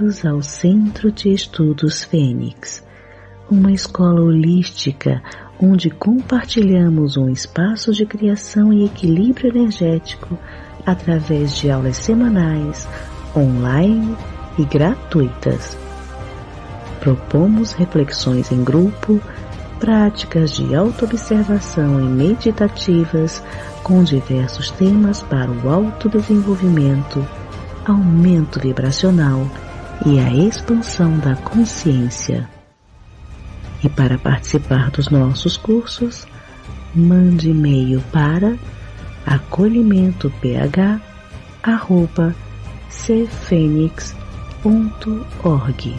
bem-vindos ao Centro de Estudos Fênix, uma escola holística onde compartilhamos um espaço de criação e equilíbrio energético através de aulas semanais, online e gratuitas. Propomos reflexões em grupo, práticas de autoobservação e meditativas com diversos temas para o autodesenvolvimento, aumento vibracional e a expansão da consciência. E para participar dos nossos cursos, mande e-mail para acolhimento.ph@cfenix.org.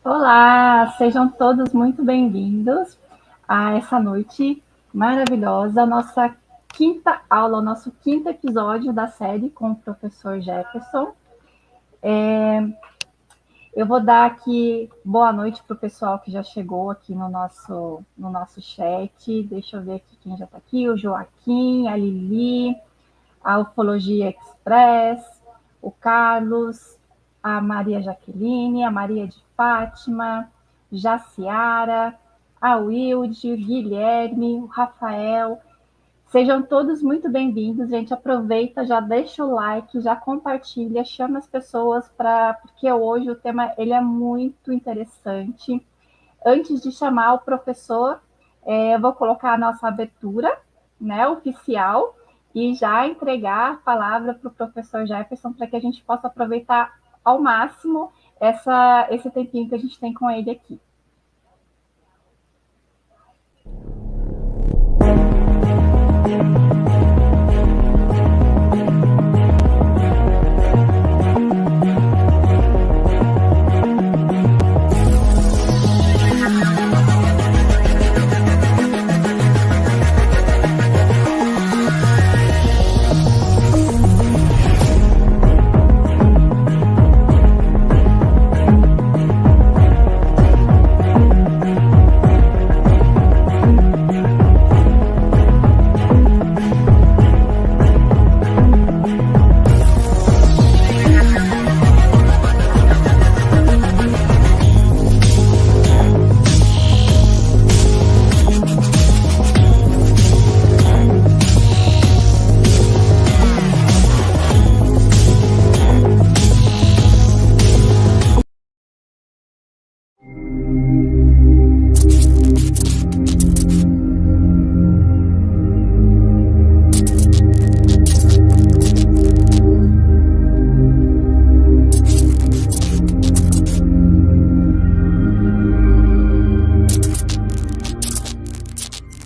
Olá, sejam todos muito bem-vindos a essa noite maravilhosa, nossa quinta aula, o nosso quinto episódio da série com o professor Jefferson. Eu vou dar aqui boa noite para o pessoal que já chegou aqui no nosso chat. Deixa eu ver aqui quem já está aqui, o Joaquim, a Lili, a Ufologia Express, o Carlos, a Maria Jaqueline, a Maria de Fátima, Jaciara, a Wilde, o Guilherme, o Rafael. Sejam todos muito bem-vindos, gente. Aproveita, já deixa o like, já compartilha, chama as pessoas porque hoje o tema ele é muito interessante. Antes de chamar o professor, eu vou colocar a nossa abertura, né, oficial, e já entregar a palavra para o professor Jefferson para que a gente possa aproveitar ao máximo esse tempinho que a gente tem com ele aqui.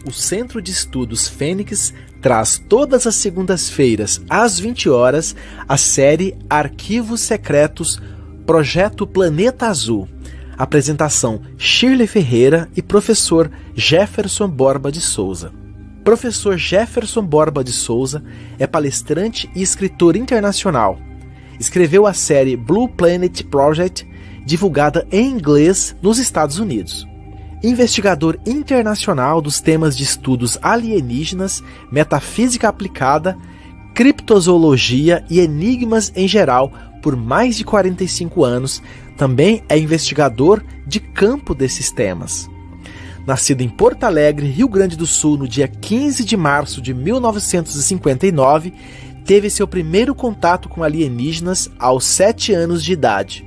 O Centro de Estudos Fênix traz todas as segundas-feiras, às 20 horas, a série Arquivos Secretos Projeto Planeta Azul. Apresentação Shirley Ferreira e professor Jefferson Borba de Souza. Professor Jefferson Borba de Souza é palestrante e escritor internacional. Escreveu a série Blue Planet Project, divulgada em inglês nos Estados Unidos. Investigador internacional dos temas de estudos alienígenas, metafísica aplicada, criptozoologia e enigmas em geral por mais de 45 anos, também é investigador de campo desses temas. Nascido em Porto Alegre, Rio Grande do Sul, no dia 15 de março de 1959, teve seu primeiro contato com alienígenas aos 7 anos de idade.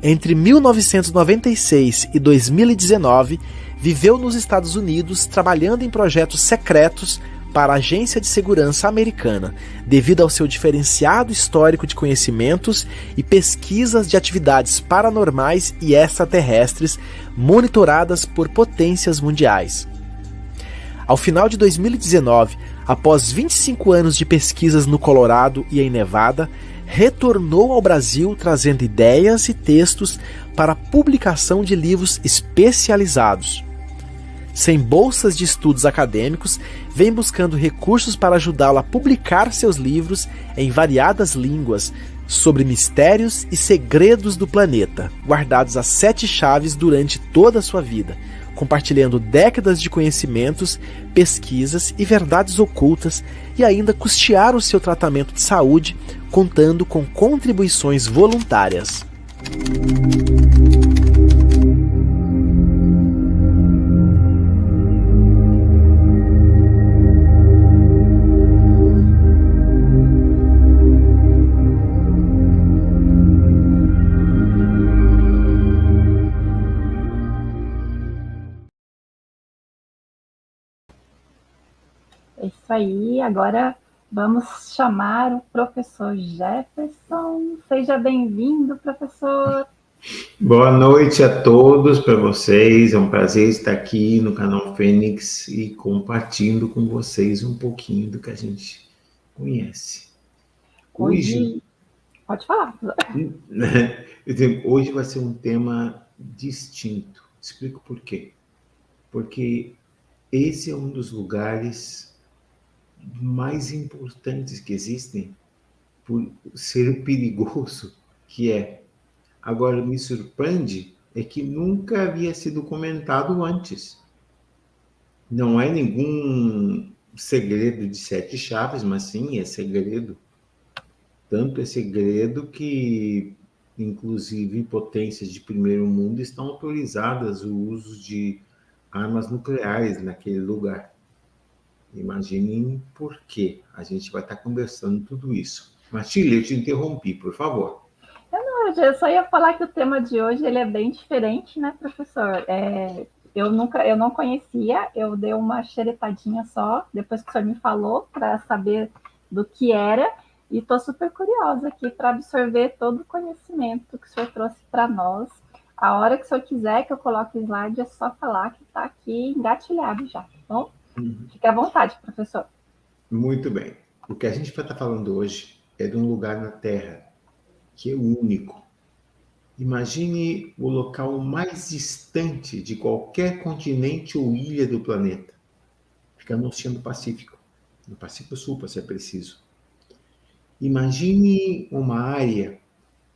Entre 1996 e 2019, viveu nos Estados Unidos trabalhando em projetos secretos para a Agência de Segurança Americana, devido ao seu diferenciado histórico de conhecimentos e pesquisas de atividades paranormais e extraterrestres monitoradas por potências mundiais. Ao final de 2019, após 25 anos de pesquisas no Colorado e em Nevada, retornou ao Brasil trazendo ideias e textos para a publicação de livros especializados. Sem bolsas de estudos acadêmicos, vem buscando recursos para ajudá-lo a publicar seus livros em variadas línguas sobre mistérios e segredos do planeta, guardados a 7 chaves durante toda a sua vida, compartilhando décadas de conhecimentos, pesquisas e verdades ocultas, e ainda custear o seu tratamento de saúde, contando com contribuições voluntárias. É isso aí, agora vamos chamar o professor Jefferson. Seja bem-vindo, professor. Boa noite a todos, para vocês. É um prazer estar aqui no canal Fênix e compartilhando com vocês um pouquinho do que a gente conhece. Hoje pode falar. Hoje vai ser um tema distinto. Explico por quê. Porque esse é um dos lugares mais importantes que existem por ser perigoso, que é. Agora, me surpreende é que nunca havia sido comentado antes. Não é nenhum segredo de 7 chaves, mas sim é segredo. Tanto é segredo que, inclusive, potências de primeiro mundo estão autorizadas o uso de armas nucleares naquele lugar. Imaginem por quê. A gente vai estar conversando tudo isso. Mas, Chile, eu te interrompi, por favor. Eu só ia falar que o tema de hoje ele é bem diferente, né, professor? Eu não conhecia, eu dei uma xeretadinha só, depois que o senhor me falou, para saber do que era, e estou super curiosa aqui para absorver todo o conhecimento que o senhor trouxe para nós. A hora que o senhor quiser que eu coloque o slide, é só falar que está aqui engatilhado já, tá bom? Fique à vontade, professor. Muito bem. O que a gente vai estar falando hoje é de um lugar na Terra que é único. Imagine o local mais distante de qualquer continente ou ilha do planeta. Fica no Oceano Pacífico, no Pacífico Sul, para ser preciso. Imagine uma área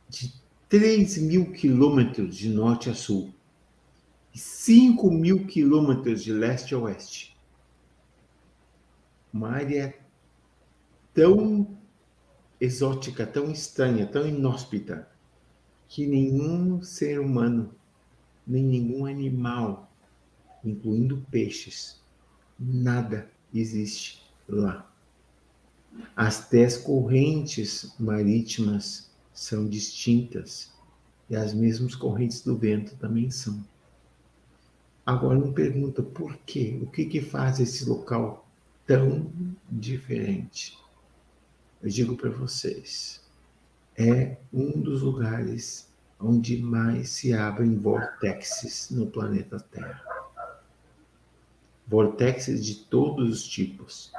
de 3.000 quilômetros de norte a sul e 5.000 quilômetros de leste a oeste. Uma área tão exótica, tão estranha, tão inóspita, que nenhum ser humano, nem nenhum animal, incluindo peixes, nada existe lá. As 10 correntes marítimas são distintas e as mesmas correntes do vento também são. Agora me pergunta por quê? O que faz esse local tão diferente? Eu digo para vocês, é um dos lugares onde mais se abrem vórtices no planeta Terra. Vórtices de todos os tipos.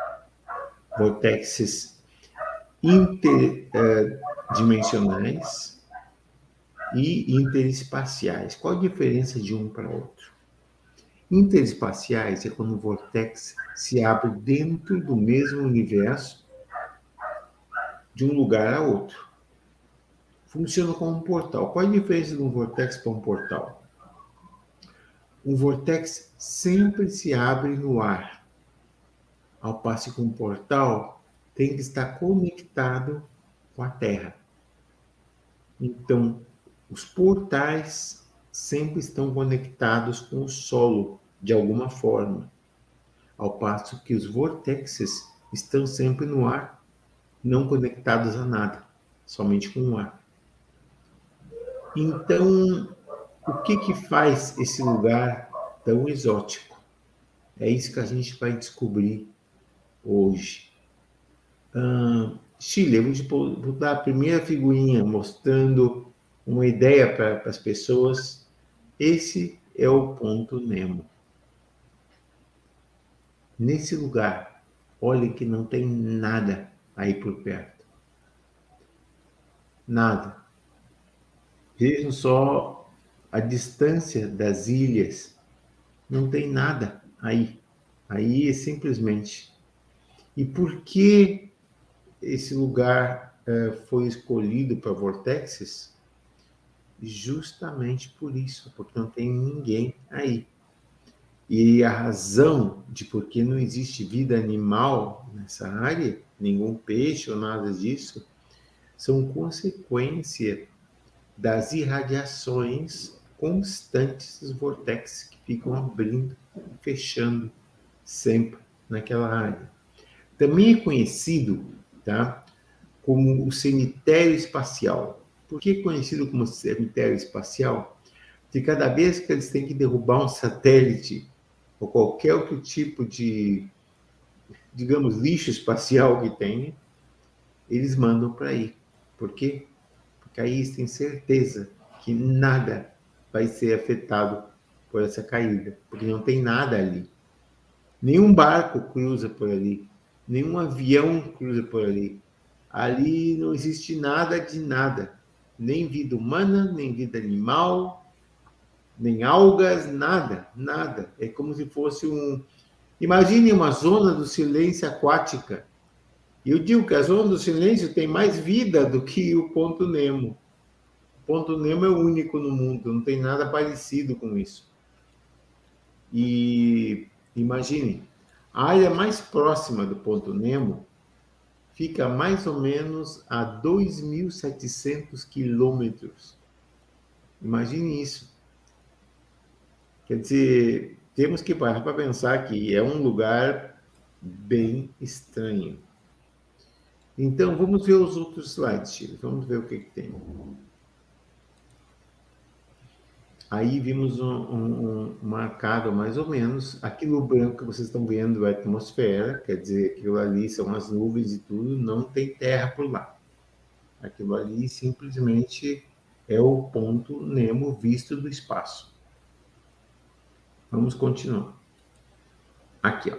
Vórtices interdimensionais e interespaciais. Qual a diferença de um para outro? Interespaciais é quando o vórtice se abre dentro do mesmo universo de um lugar a outro. Funciona como um portal. Qual a diferença de um vórtice para um portal? Um vórtice sempre se abre no ar, ao passo que um portal tem que estar conectado com a Terra. Então, os portais sempre estão conectados com o solo, de alguma forma, ao passo que os vórtices estão sempre no ar, não conectados a nada, somente com o ar. Então, o que faz esse lugar tão exótico? É isso que a gente vai descobrir hoje. Chile, eu vou dar a primeira figurinha mostrando uma ideia para as pessoas. Esse é o Ponto Nemo. Nesse lugar, olhem que não tem nada aí por perto. Nada. Vejam só a distância das ilhas. Não tem nada aí. Aí é simplesmente. E por que esse lugar foi escolhido para vortexes? Justamente por isso, porque não tem ninguém aí. E a razão de por que não existe vida animal nessa área, nenhum peixe ou nada disso, são consequência das irradiações constantes dos vórtices que ficam abrindo e fechando sempre naquela área. Também é conhecido, tá, como o cemitério espacial. Por que é conhecido como cemitério espacial? Porque cada vez que eles têm que derrubar um satélite ou qualquer outro tipo de, digamos, lixo espacial que tenha, eles mandam para aí. Por quê? Porque aí eles têm certeza que nada vai ser afetado por essa caída, porque não tem nada ali. Nenhum barco cruza por ali, nenhum avião cruza por ali. Ali não existe nada de nada, nem vida humana, nem vida animal, nem algas, nada, nada. É como se fosse Imagine uma zona do silêncio aquática. Eu digo que a zona do silêncio tem mais vida do que o Ponto Nemo. O Ponto Nemo é o único no mundo, não tem nada parecido com isso. E imagine, a área mais próxima do Ponto Nemo fica mais ou menos a 2.700 quilômetros. Imagine isso. Quer dizer, temos que parar para pensar que é um lugar bem estranho. Então, vamos ver os outros slides, Chile. Vamos ver o que tem. Aí vimos um marcado mais ou menos. Aquilo branco que vocês estão vendo é a atmosfera, quer dizer, aquilo ali são as nuvens e tudo, não tem terra por lá. Aquilo ali simplesmente é o Ponto Nemo visto do espaço. Vamos continuar. Aqui, ó.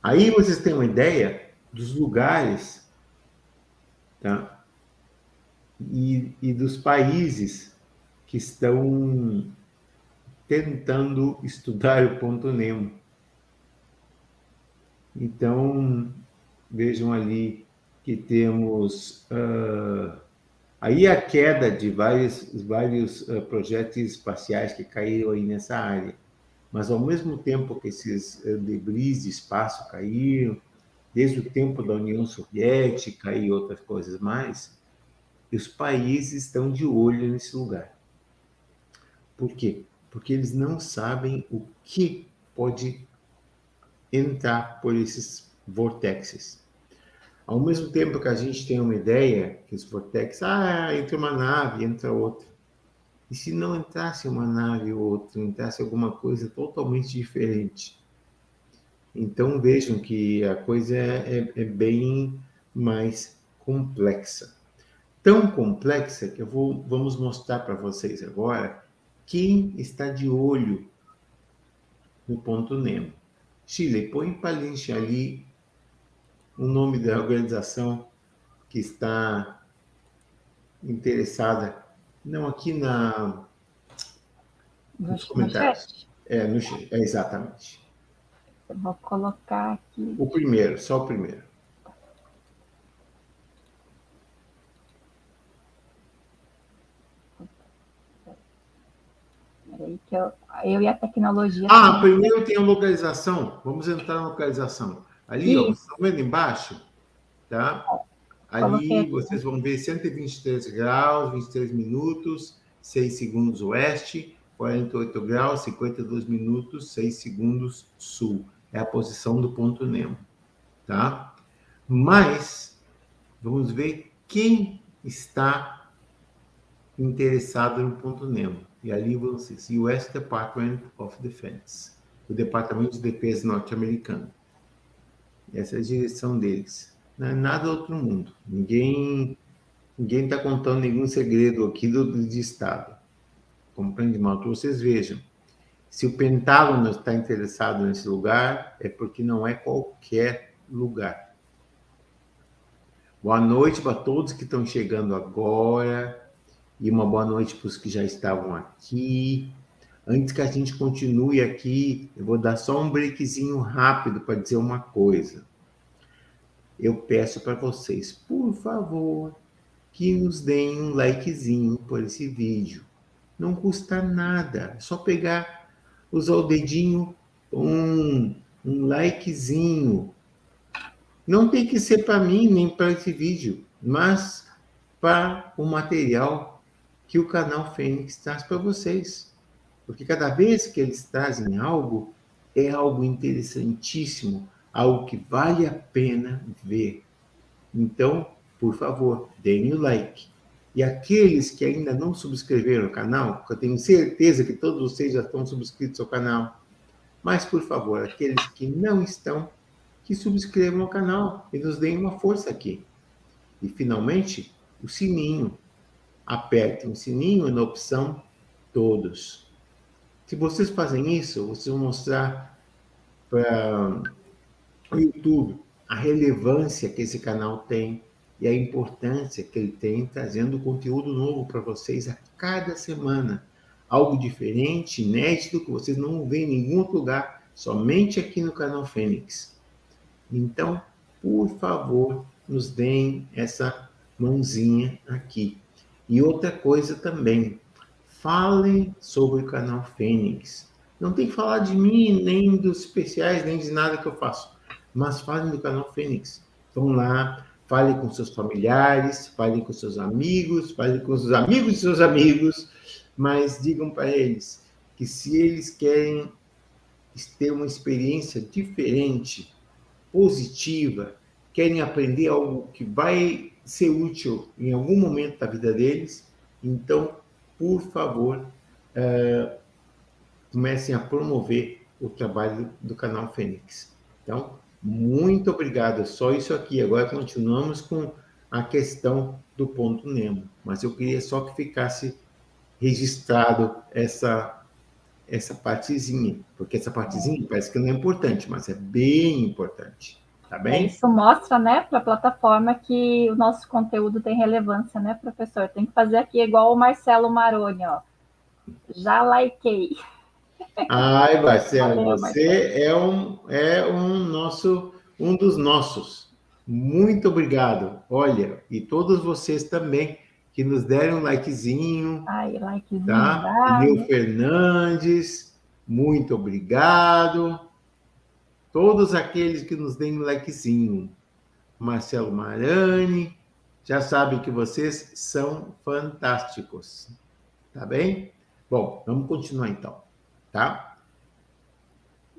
Aí vocês têm uma ideia dos lugares, tá? E dos países que estão tentando estudar o Ponto Nemo. Então, vejam ali que temos aí a queda de vários projéteis espaciais que caíram aí nessa área. Mas, ao mesmo tempo que esses debris de espaço caíram, desde o tempo da União Soviética e outras coisas mais, os países estão de olho nesse lugar. Por quê? Porque eles não sabem o que pode entrar por esses vórtices. Ao mesmo tempo que a gente tem uma ideia que os vórtices, entra uma nave, entra outra. E se não entrasse uma nave ou outra, entrasse alguma coisa totalmente diferente? Então vejam que a coisa é bem mais complexa. Tão complexa que vamos mostrar para vocês agora quem está de olho no Ponto Nemo. Chile, põe para a gente ali o nome da organização que está interessada. Não, aqui nos comentários. No chat, exatamente. Eu vou colocar aqui. O primeiro, só o primeiro. Peraí, que eu e a tecnologia. Primeiro tem a localização. Vamos entrar na localização. Ali, ó, vocês estão vendo embaixo? Tá? Ali vocês vão ver 123 graus, 23 minutos, 6 segundos oeste, 48 graus, 52 minutos, 6 segundos sul. É a posição do Ponto Nemo. Tá? Mas, vamos ver quem está interessado no Ponto Nemo. E ali vocês, US Department of Defense, o Departamento de Defesa norte-americano. Essa é a direção deles. Não é nada outro mundo. Ninguém está contando nenhum segredo aqui de Estado. Compreende mal? Que vocês vejam. Se o Pentágono está interessado nesse lugar, é porque não é qualquer lugar. Boa noite para todos que estão chegando agora e uma boa noite para os que já estavam aqui. Antes que a gente continue aqui, eu vou dar só um breakzinho rápido para dizer uma coisa. Eu peço para vocês, por favor, que nos deem um likezinho por esse vídeo. Não custa nada, é só pegar, usar o dedinho, um likezinho. Não tem que ser para mim, nem para esse vídeo, mas para o material que o canal Fênix traz para vocês. Porque cada vez que eles trazem algo, é algo interessantíssimo, algo que vale a pena ver. Então, por favor, deem o like. E aqueles que ainda não subscreveram o canal, porque eu tenho certeza que todos vocês já estão subscritos ao canal, mas, por favor, aqueles que não estão, que subscrevam o canal e nos deem uma força aqui. E, finalmente, o sininho. Apertem o sininho na opção todos. Se vocês fazem isso, vocês vão mostrar para o YouTube a relevância que esse canal tem e a importância que ele tem trazendo conteúdo novo para vocês a cada semana. Algo diferente, inédito, que vocês não vão ver em nenhum outro lugar, somente aqui no canal Fênix. Então, por favor, nos deem essa mãozinha aqui. E outra coisa também, falem sobre o canal Fênix. Não tem que falar de mim, nem dos especiais, nem de nada que eu faço, mas falem do canal Fênix. Vão lá, falem com seus familiares, falem com seus amigos, falem com os amigos de seus amigos, mas digam para eles que se eles querem ter uma experiência diferente, positiva, querem aprender algo que vai ser útil em algum momento da vida deles, então, por favor, comecem a promover o trabalho do canal Fênix. Então, muito obrigado. Só isso aqui. Agora continuamos com a questão do ponto Nemo. Mas eu queria só que ficasse registrado essa partezinha, porque essa partezinha parece que não é importante, mas é bem importante, tá bem? Isso mostra, né, para a plataforma que o nosso conteúdo tem relevância, né, professor? Tem que fazer aqui igual o Marcelo Maroni, ó. Já likei. Ai, Marcelo, Valeu, você é um dos nossos. Muito obrigado. Olha, e todos vocês também que nos deram um likezinho. Ai, likezinho, tá? Nil Fernandes, muito obrigado. Todos aqueles que nos deem um likezinho. Marcelo Marani, já sabem que vocês são fantásticos. Tá bem? Bom, vamos continuar então, tá?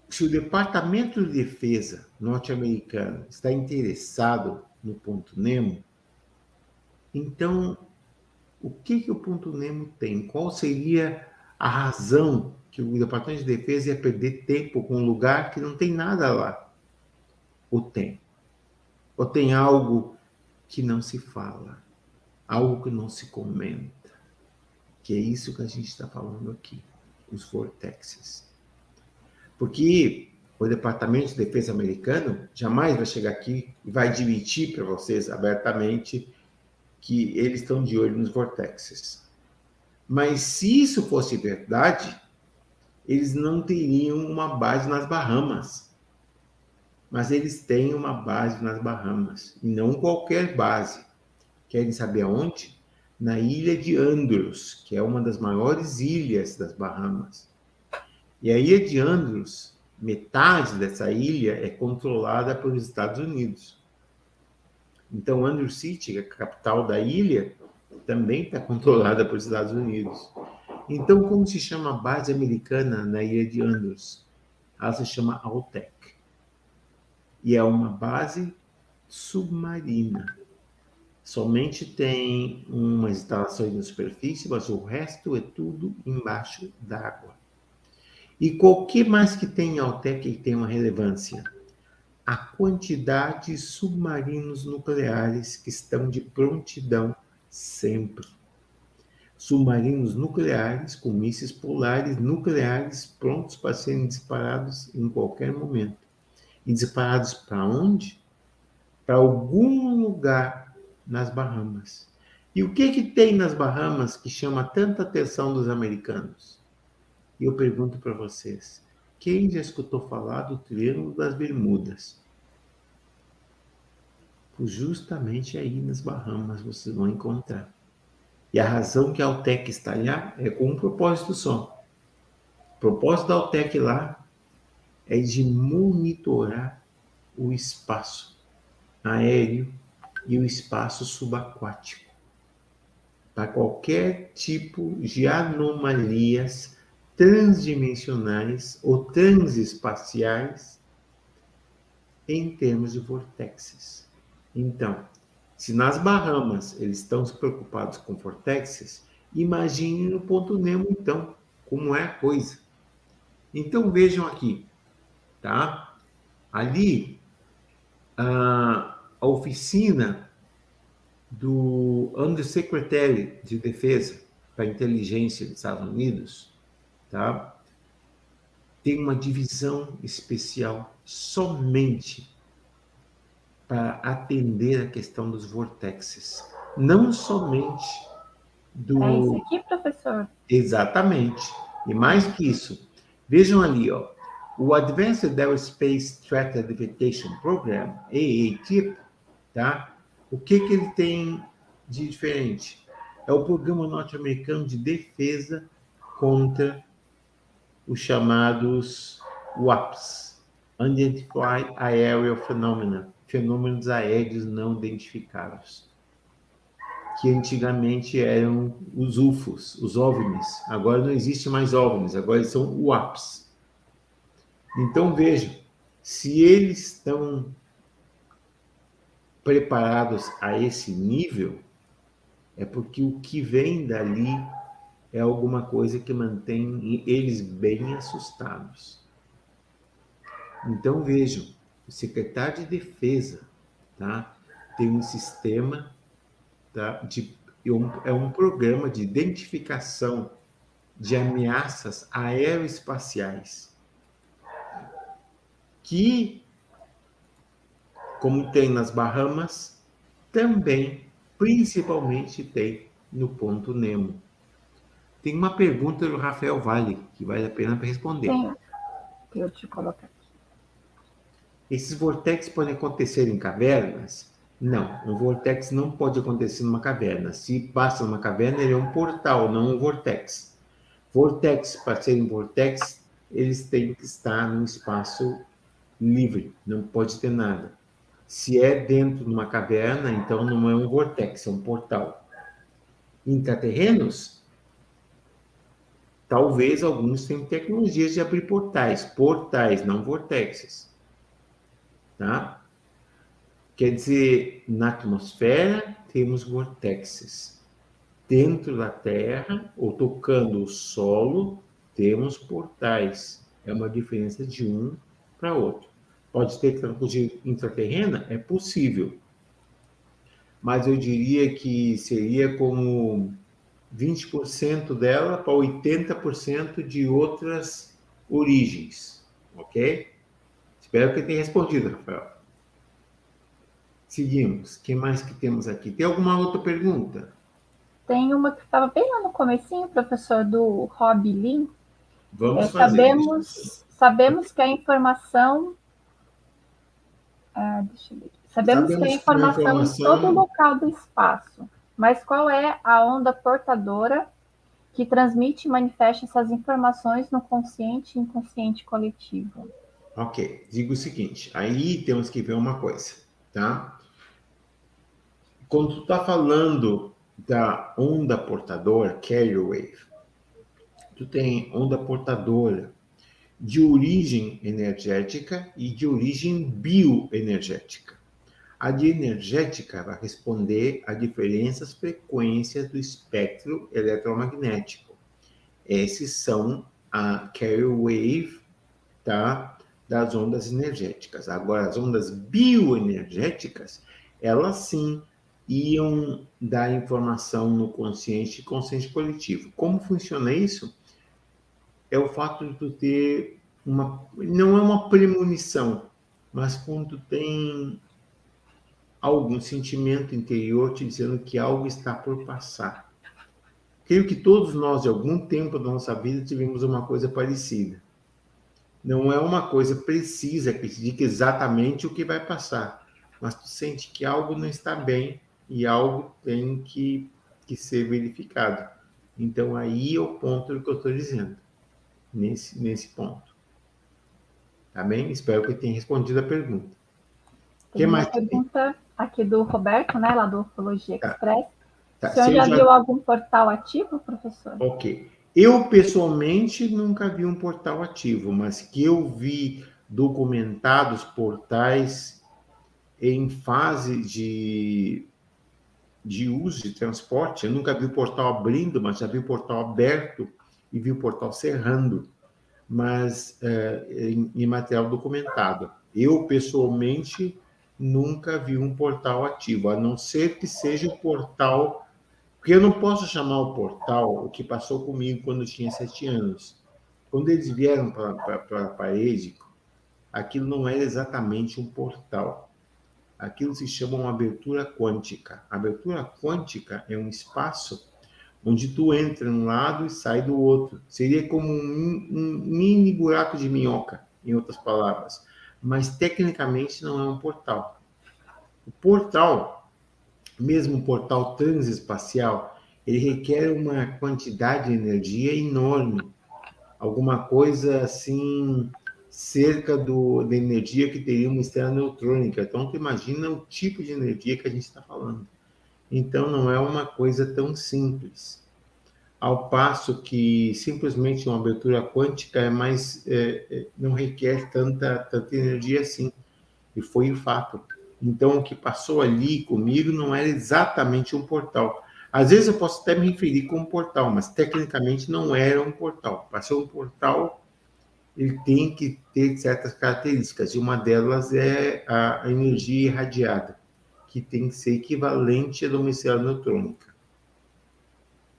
Se o Departamento de Defesa norte-americano está interessado no ponto Nemo, então o que o ponto Nemo tem? Qual seria a razão que o Departamento de Defesa ia perder tempo com um lugar que não tem nada lá? Ou tem? Ou tem algo que não se fala? Algo que não se comenta? Que é isso que a gente está falando aqui, os vortexes. Porque o Departamento de Defesa americano jamais vai chegar aqui e vai admitir para vocês abertamente que eles estão de olho nos vortexes. Mas se isso fosse verdade, eles não teriam uma base nas Bahamas. Mas eles têm uma base nas Bahamas, e não qualquer base. Querem saber aonde? Na ilha de Andros, que é uma das maiores ilhas das Bahamas. E a ilha de Andros, metade dessa ilha é controlada pelos Estados Unidos. Então, Andros City, a capital da ilha, também está controlada pelos Estados Unidos. Então, como se chama a base americana na ilha de Andros? Ela se chama Altec. E é uma base submarina. Somente tem umas instalações na superfície, mas o resto é tudo embaixo d'água. E qualquer mais que tem em Altec que tem uma relevância? A quantidade de submarinos nucleares que estão de prontidão sempre. Submarinos nucleares com mísseis polares nucleares prontos para serem disparados em qualquer momento. E disparados para onde? Para algum lugar nas Bahamas. E o que tem nas Bahamas que chama tanta atenção dos americanos? E eu pergunto para vocês, quem já escutou falar do Triângulo das Bermudas? Pois justamente aí nas Bahamas vocês vão encontrar. E a razão que a Altec está lá é com um propósito só. O propósito da Altec lá é de monitorar o espaço aéreo e o espaço subaquático para qualquer tipo de anomalias transdimensionais ou transespaciais em termos de vortexes. Então, se nas Bahamas eles estão se preocupados com vortexes, imagine no ponto Nemo, então, como é a coisa. Então, vejam aqui, tá? Ali, a oficina do Undersecretary de Defesa para a Inteligência dos Estados Unidos, tá? Tem uma divisão especial somente para atender a questão dos vortexes. Não somente do... É isso aqui, professor? Exatamente. E mais que isso, vejam ali, ó, o Advanced Aerospace Threat Identification Program, AATIP, tá? O que ele tem de diferente? É o Programa Norte-Americano de Defesa contra os chamados WAPs, Unidentified Aerial Phenomena, fenômenos aéreos não identificados, que antigamente eram os UFOs, os OVNIs. Agora não existe mais OVNIs, agora eles são WAPs. Então vejam, se eles estão preparados a esse nível, é porque o que vem dali é alguma coisa que mantém eles bem assustados. Então vejam, o secretário de Defesa, tá, tem um sistema, tá, é um programa de identificação de ameaças aeroespaciais que, como tem nas Bahamas, também, principalmente, tem no ponto Nemo. Tem uma pergunta do Rafael Vale, que vale a pena para responder. Sim, eu te colocar aqui. Esses vortex podem acontecer em cavernas? Não, um vortex não pode acontecer numa caverna. Se passa numa caverna, ele é um portal, não um vortex. Vortex, para serem vortex, eles têm que estar num espaço livre, não pode ter nada. Se é dentro de uma caverna, então não é um vortex, é um portal. Intraterrenos? Talvez alguns tenham tecnologias de abrir portais, não vortexes. Tá? Quer dizer, na atmosfera temos vortexes. Dentro da Terra, ou tocando o solo, temos portais. É uma diferença de um para outro. Pode ter tecnologia intraterrena? É possível. Mas eu diria que seria como 20% dela para 80% de outras origens. Ok? Espero que tenha respondido, Rafael. Seguimos. O que mais que temos aqui? Tem alguma outra pergunta? Tem uma que estava bem lá no comecinho, professor, do Rob Lin. Vamos fazer. Sabemos que a informação... deixa eu ver. Sabemos que a informação em todo local do espaço. Mas qual é a onda portadora que transmite e manifesta essas informações no consciente e inconsciente coletivo? Ok, digo o seguinte, aí temos que ver uma coisa, tá? Quando tu está falando da onda portadora, carrier wave, tu tem onda portadora de origem energética e de origem bioenergética. A de energética vai responder a diferentes frequências do espectro eletromagnético. Esses são a carrier wave, tá? Das ondas energéticas. Agora, as ondas bioenergéticas, elas sim iam dar informação no consciente e consciente coletivo. Como funciona isso? É o fato de tu ter não é uma premonição, mas quando tu tem algum sentimento interior te dizendo que algo está por passar. Creio que todos nós, de algum tempo da nossa vida, tivemos uma coisa parecida. Não é uma coisa precisa que te diga exatamente o que vai passar, mas tu sente que algo não está bem e algo tem que ser verificado. Então, aí é o ponto do que eu estou dizendo, nesse ponto. Tá bem? Espero que eu tenha respondido a pergunta. Tem uma pergunta aqui do Roberto, né, lá do Ufologia Express. Tá. O senhor já viu algum portal ativo, professor? Ok. Eu, pessoalmente, nunca vi um portal ativo, mas que eu vi documentados portais em fase de uso de transporte. Eu nunca vi o portal abrindo, mas já vi o portal aberto e vi o portal cerrando, mas em material documentado. Eu, pessoalmente, nunca vi um portal ativo, a não ser que seja o portal... Porque eu não posso chamar o portal o que passou comigo quando eu tinha 7 anos. Quando eles vieram para a parede, aquilo não era exatamente um portal. Aquilo se chama uma abertura quântica. A abertura quântica é um espaço onde tu entra de um lado e sai do outro. Seria como um mini buraco de minhoca, em outras palavras. Mas, tecnicamente, não é um portal. O portal, mesmo um portal transespacial, ele requer uma quantidade de energia enorme. Alguma coisa assim, cerca da energia que teria uma estrela neutrônica. Então, tu imagina o tipo de energia que a gente está falando. Então, não é uma coisa tão simples. Ao passo que simplesmente uma abertura quântica não requer tanta energia assim. E foi o fato. Então, o que passou ali comigo não era exatamente um portal. Às vezes eu posso até me referir como portal, mas tecnicamente não era um portal. Para ser um portal, ele tem que ter certas características, e uma delas é a energia irradiada, que tem que ser equivalente à de uma estrela neutrônica.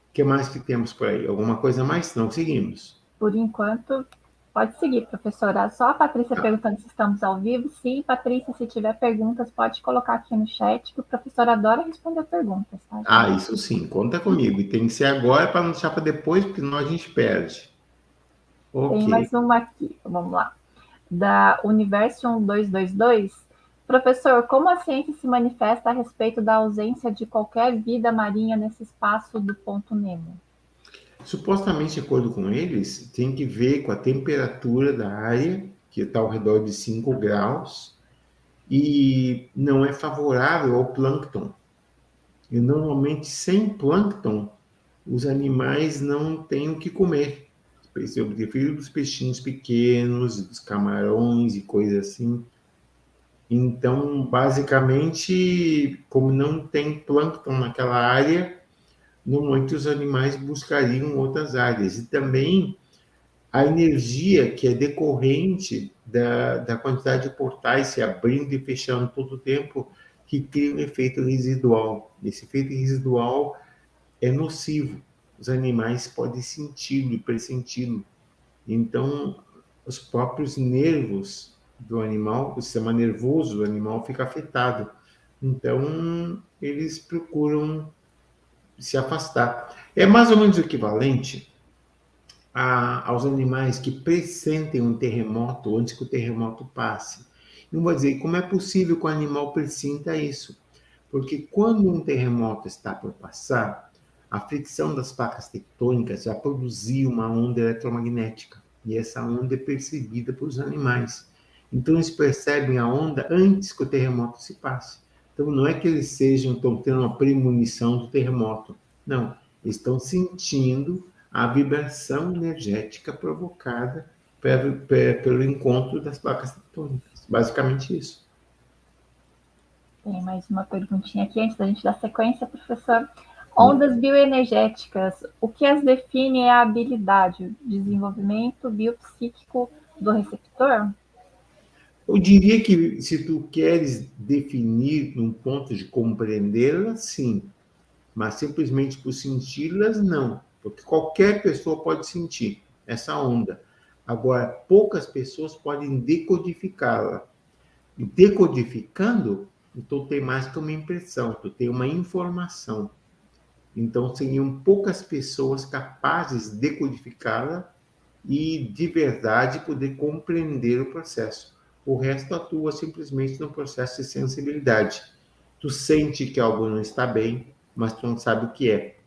O que mais que temos por aí? Alguma coisa mais? Não, seguimos. Por enquanto, pode seguir, professora. Só a Patrícia perguntando se estamos ao vivo. Sim, Patrícia, se tiver perguntas, pode colocar aqui no chat, que o professor adora responder perguntas. Tá, gente? Ah, isso sim, conta comigo. E tem que ser agora para não deixar para depois, porque senão a gente perde. Okay. Tem mais uma aqui, vamos lá. Da Universo 1222. Professor, como a ciência se manifesta a respeito da ausência de qualquer vida marinha nesse espaço do ponto Nemo? Supostamente, de acordo com eles, tem que ver com a temperatura da área, que está ao redor de 5 graus, e não é favorável ao plâncton. E normalmente, sem plâncton, os animais não têm o que comer. Eu prefiro dos peixinhos pequenos, dos camarões e coisas assim. Então, basicamente, como não tem plâncton naquela área, normalmente os animais buscariam outras áreas. E também a energia que é decorrente da quantidade de portais se abrindo e fechando todo o tempo, que cria um efeito residual. Esse efeito residual é nocivo. Os animais podem senti-lo e pressenti-lo. Então, os próprios nervos do animal, o sistema nervoso do animal fica afetado. Então, eles procuram se afastar. É mais ou menos equivalente aos animais que pressentem um terremoto antes que o terremoto passe. Não vou dizer como é possível que o animal pressinta isso, porque quando um terremoto está por passar, a fricção das placas tectônicas já produziu uma onda eletromagnética, e essa onda é percebida pelos animais. Então, eles percebem a onda antes que o terremoto se passe. Então, não é que eles estão tendo uma premonição do terremoto. Não, eles estão sentindo a vibração energética provocada pelo encontro das placas tectônicas. Basicamente isso. Tem mais uma perguntinha aqui, antes da gente dar sequência, professor. Ondas bioenergéticas, o que as define é a habilidade, o desenvolvimento biopsíquico do receptor? Eu diria que se tu queres definir um ponto de compreendê-las, sim. Mas simplesmente por senti-las, não. Porque qualquer pessoa pode sentir essa onda. Agora, poucas pessoas podem decodificá-la. E decodificando, Então, tem mais que uma impressão, tu tem uma informação. Então, seriam poucas pessoas capazes de decodificá-la e, de verdade, poder compreender o processo. O resto atua simplesmente no processo de sensibilidade. Tu sente que algo não está bem, mas tu não sabe o que é.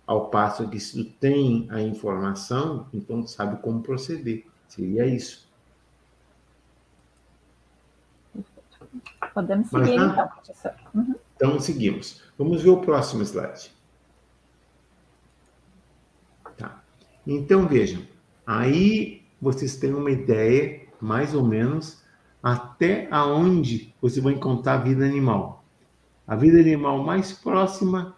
Ao passo que, se tu tem a informação, então tu sabe como proceder. Seria isso. Podemos Mas, seguir, então, professor. Uhum. Então, seguimos. Vamos ver o próximo slide. Tá. Então, vejam. Aí, vocês têm uma ideia, mais ou menos, até aonde você vai encontrar a vida animal. A vida animal mais próxima,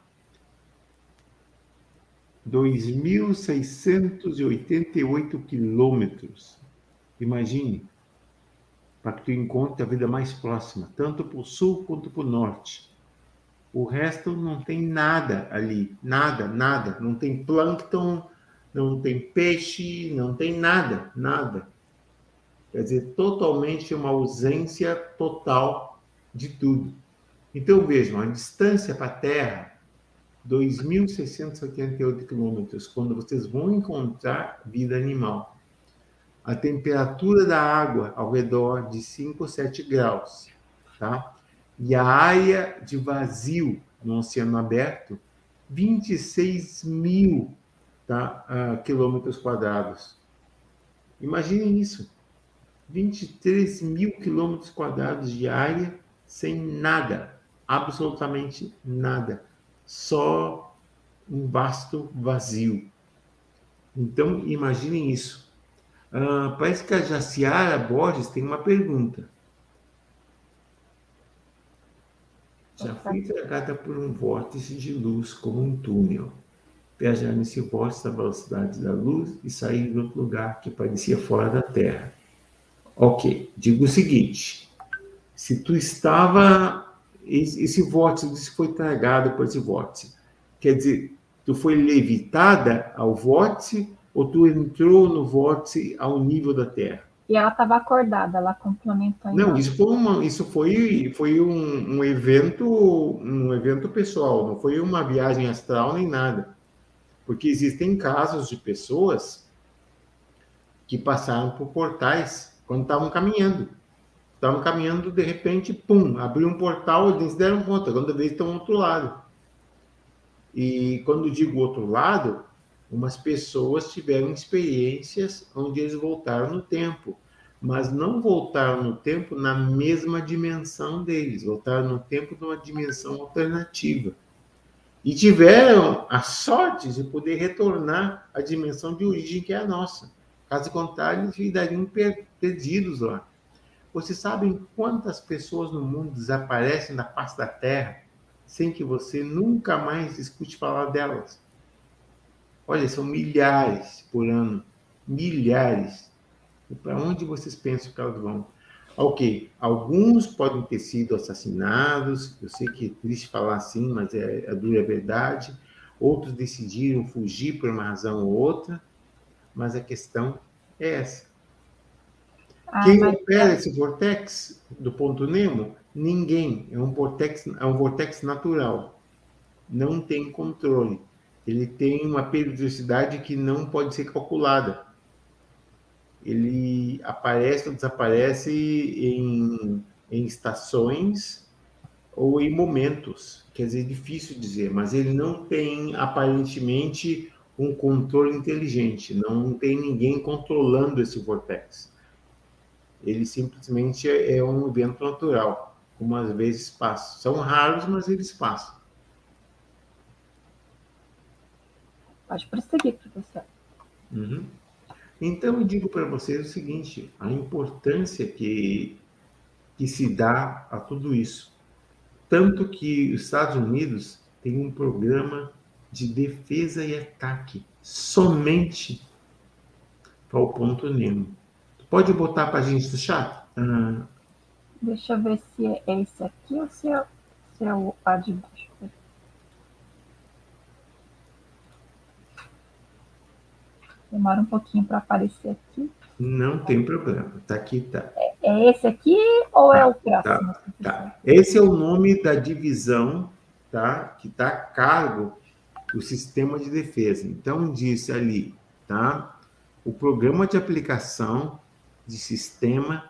2.688 quilômetros. Imagine, para que tu encontre a vida mais próxima, tanto para o sul quanto para o norte. O resto não tem nada ali, nada, nada. Não tem plâncton, não tem peixe, não tem nada, nada. Quer dizer, totalmente uma ausência total de tudo. Então, vejam, a distância para a Terra, 2.688 quilômetros, quando vocês vão encontrar vida animal. A temperatura da água ao redor de 5 ou 7 graus, tá? E a área de vazio no oceano aberto, 26 mil, tá? Quilômetros quadrados. Imaginem isso, 23 mil quilômetros quadrados de área sem nada, absolutamente nada, só um vasto vazio. Então, imaginem isso. Parece que a Jaciara Borges tem uma pergunta. Já fui tragada por um vórtice de luz como um túnel. Viajar nesse vórtice à velocidade da luz e sair de outro lugar que parecia fora da Terra. Ok, digo o seguinte. Se tu estava... Esse vórtice foi tragado por esse vórtice. Quer dizer, tu foi levitada ao vórtice ou tu entrou no vórtice ao nível da Terra? E ela estava acordada, ela complementou. Não, isso foi um evento pessoal, não foi uma viagem astral nem nada. Porque existem casos de pessoas que passaram por portais quando estavam caminhando. Estavam caminhando, de repente, pum, abriu um portal e eles se deram conta, quando vez estão do outro lado. E quando digo outro lado, umas pessoas tiveram experiências onde eles voltaram no tempo, mas não voltaram no tempo na mesma dimensão deles, voltaram no tempo numa dimensão alternativa. E tiveram a sorte de poder retornar à dimensão de origem que é a nossa. Caso contrário, eles ficariam perdidos lá. Vocês sabem quantas pessoas no mundo desaparecem da face da Terra sem que você nunca mais escute falar delas? Olha, são milhares por ano. Milhares. E para onde vocês pensam que elas vão? Ok, alguns podem ter sido assassinados, eu sei que é triste falar assim, mas é a dura verdade. Outros decidiram fugir por uma razão ou outra, mas a questão é essa. Quem opera esse vortex do ponto Nemo? Ninguém. É um vortex natural. Não tem controle. Ele tem uma periodicidade que não pode ser calculada. Ele aparece ou desaparece em estações ou em momentos. Quer dizer, é difícil dizer, mas ele não tem, aparentemente, um controle inteligente. Não tem ninguém controlando esse vortex. Ele simplesmente é um evento natural, como às vezes passa. São raros, mas eles passam. Pode prosseguir, professor. Uhum. Então, eu digo para vocês o seguinte, a importância que se dá a tudo isso. Tanto que os Estados Unidos têm um programa de defesa e ataque somente para o ponto Nemo. Pode botar para a gente no chat? Deixa eu ver se é esse aqui ou se é o A de baixo. Demora um pouquinho para aparecer aqui. Não tem problema. Tá aqui, tá. É esse aqui ou é o próximo? Tá. Esse é o nome da divisão, tá? Que está a cargo do sistema de defesa. Então, disse ali, tá? O programa de aplicação de sistema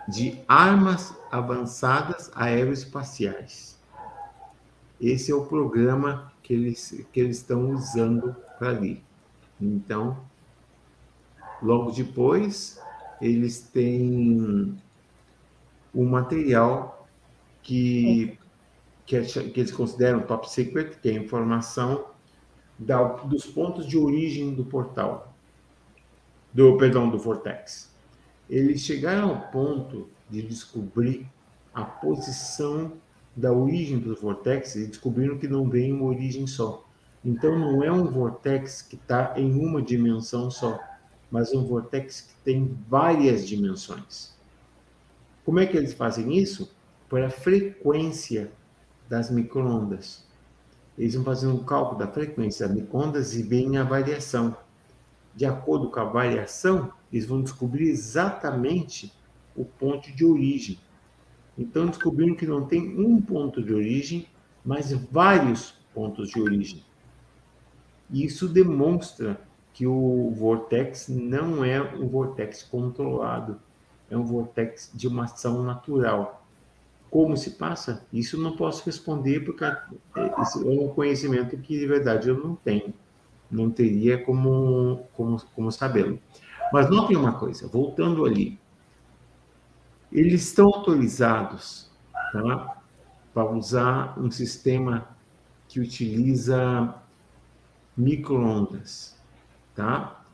de armas avançadas aeroespaciais. Esse é o programa que eles estão usando para ali. Então, logo depois, eles têm um material que eles consideram top secret, que é a informação dos pontos de origem do portal, do Vortex. Eles chegaram ao ponto de descobrir a posição da origem do Vortex e descobriram que não vem uma origem só. Então, não é um Vortex que está em uma dimensão só, mas um Vortex que tem várias dimensões. Como é que eles fazem isso? Por a frequência das microondas. Eles vão fazendo um cálculo da frequência das microondas e veem a variação. De acordo com a variação, eles vão descobrir exatamente o ponto de origem. Então, descobriram que não tem um ponto de origem, mas vários pontos de origem. Isso demonstra que o Vortex não é um Vortex controlado, é um Vortex de uma ação natural. Como se passa? Isso não posso responder, porque esse é um conhecimento que, de verdade, eu não tenho. Não teria como sabê-lo. Mas notem uma coisa, voltando ali. Eles estão autorizados, tá, para usar um sistema que utiliza microondas, tá?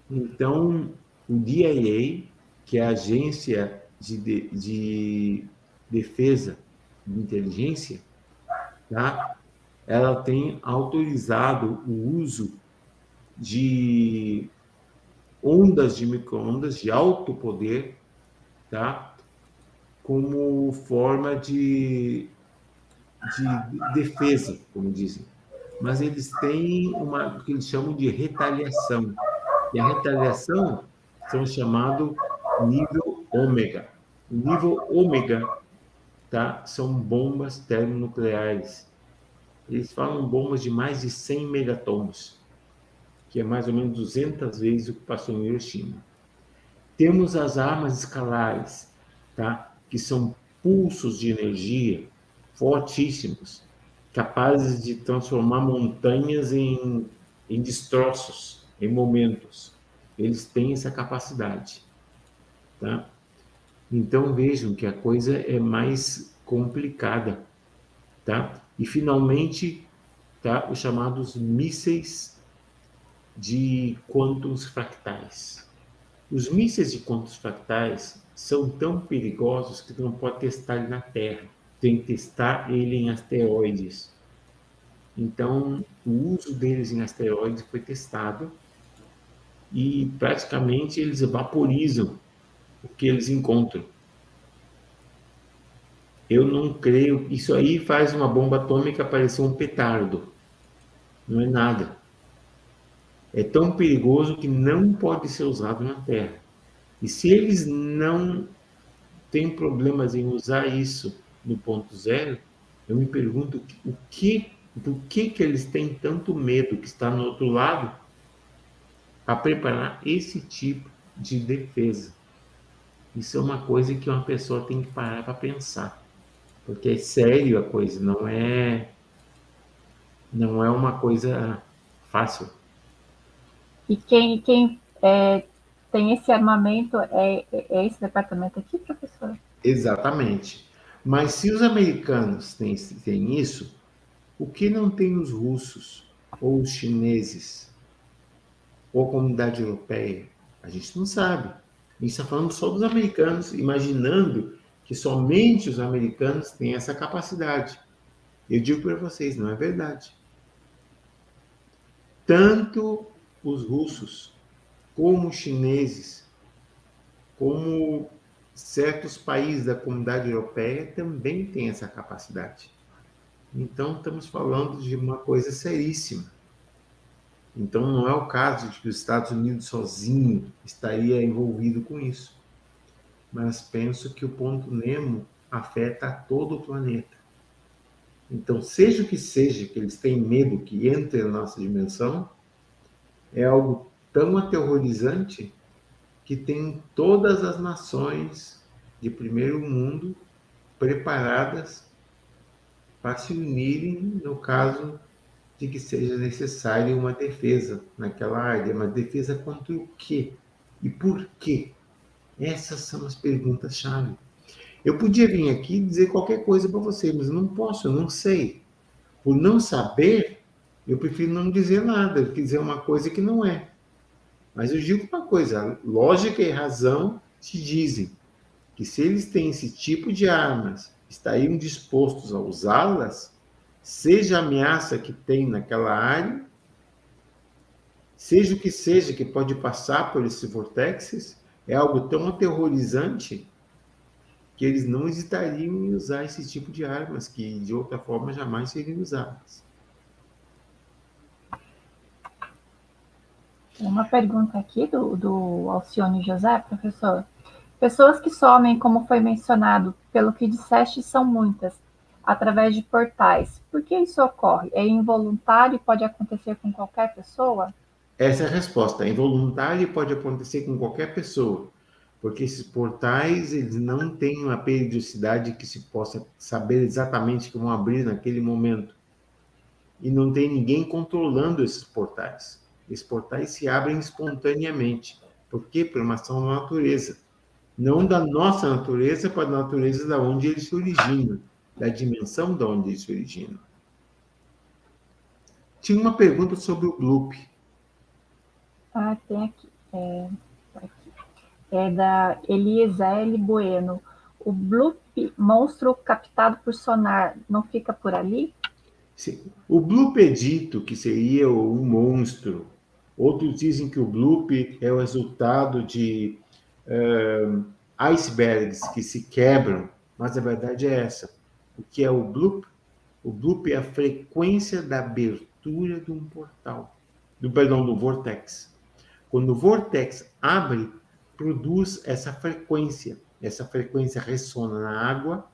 Então, o DIA, que é a Agência de Defesa de Inteligência, tá? Ela tem autorizado o uso de ondas de microondas de alto poder, tá? Como forma de defesa, como dizem. Mas eles têm o que eles chamam de retaliação. E a retaliação são chamado nível ômega. O nível ômega, tá, são bombas termonucleares. Eles falam bombas de mais de 100 megatons, que é mais ou menos 200 vezes o que passou em Hiroshima. Temos as armas escalares, tá, que são pulsos de energia fortíssimos, capazes de transformar montanhas em destroços, em momentos. Eles têm essa capacidade, tá? Então, vejam que a coisa é mais complicada, tá? E, finalmente, tá, os chamados mísseis de quântuns fractais. Os mísseis de quântuns fractais são tão perigosos que tu não pode testar ele na Terra. Tem que testar ele em asteroides. Então, o uso deles em asteroides foi testado e praticamente eles vaporizam o que eles encontram. Eu não creio. Isso aí faz uma bomba atômica parecer um petardo. Não é nada. É tão perigoso que não pode ser usado na Terra. E se eles não têm problemas em usar isso no ponto zero, eu me pergunto do que eles têm tanto medo que está no outro lado para preparar esse tipo de defesa. Isso é uma coisa que uma pessoa tem que parar para pensar, porque é sério a coisa, não é uma coisa fácil. E quem tem esse armamento é esse departamento aqui, professor? Exatamente. Mas se os americanos têm isso, o que não tem os russos, ou os chineses, ou a comunidade europeia? A gente não sabe. A gente está falando só dos americanos, imaginando que somente os americanos têm essa capacidade. Eu digo para vocês, não é verdade. Tanto os russos, como os chineses, como certos países da comunidade europeia também têm essa capacidade. Então, estamos falando de uma coisa seríssima. Então, não é o caso de que os Estados Unidos sozinho estaria envolvido com isso. mas penso que o ponto Nemo afeta todo o planeta. Então, seja o que seja que eles têm medo que entre na nossa dimensão, é algo tão aterrorizante que tem todas as nações de primeiro mundo preparadas para se unirem no caso de que seja necessária uma defesa naquela área. Mas defesa contra o quê? E por quê? Essas são as perguntas-chave. Eu podia vir aqui e dizer qualquer coisa para você, mas não posso, eu não sei. Por não saber, eu prefiro não dizer nada, eu dizer uma coisa que não é. Mas eu digo uma coisa, lógica e razão te dizem que se eles têm esse tipo de armas, estariam dispostos a usá-las, seja a ameaça que tem naquela área, seja o que seja que pode passar por esses vortexes, é algo tão aterrorizante que eles não hesitariam em usar esse tipo de armas, que de outra forma jamais seriam usadas. Uma pergunta aqui do Alcione José, professor. Pessoas que somem, como foi mencionado, pelo que disseste, são muitas, através de portais. Por que isso ocorre? É involuntário e pode acontecer com qualquer pessoa? Essa é a resposta. É involuntário e pode acontecer com qualquer pessoa, porque esses portais eles não têm uma periodicidade que se possa saber exatamente que vão abrir naquele momento. E não tem ninguém controlando esses portais. Esses portais se abrem espontaneamente. Por quê? Por uma ação da natureza. Não da nossa natureza para a natureza da onde eles se originam, da dimensão da onde eles se originam. Tinha uma pergunta sobre o bloop. Ah, tem aqui. É da Eliezer Bueno. O bloop, monstro captado por sonar, não fica por ali? Sim. O bloop é dito que seria um monstro. Outros dizem que o bloop é o resultado de icebergs que se quebram, mas a verdade é essa. O que é o bloop? O bloop é a frequência da abertura de um portal, do vortex. Quando o vortex abre, produz essa frequência. Essa frequência ressona na água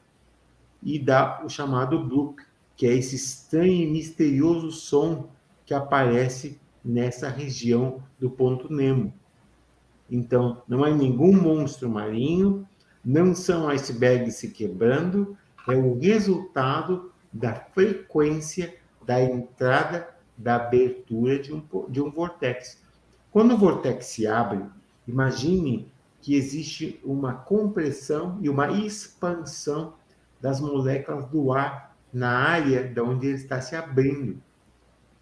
e dá o chamado bloop, que é esse estranho e misterioso som que aparece nessa região do ponto Nemo. Então, não é nenhum monstro marinho, não são icebergs se quebrando, é o resultado da frequência da entrada, da abertura de um vortex. Quando o vortex se abre, imagine que existe uma compressão e uma expansão das moléculas do ar na área de onde ele está se abrindo.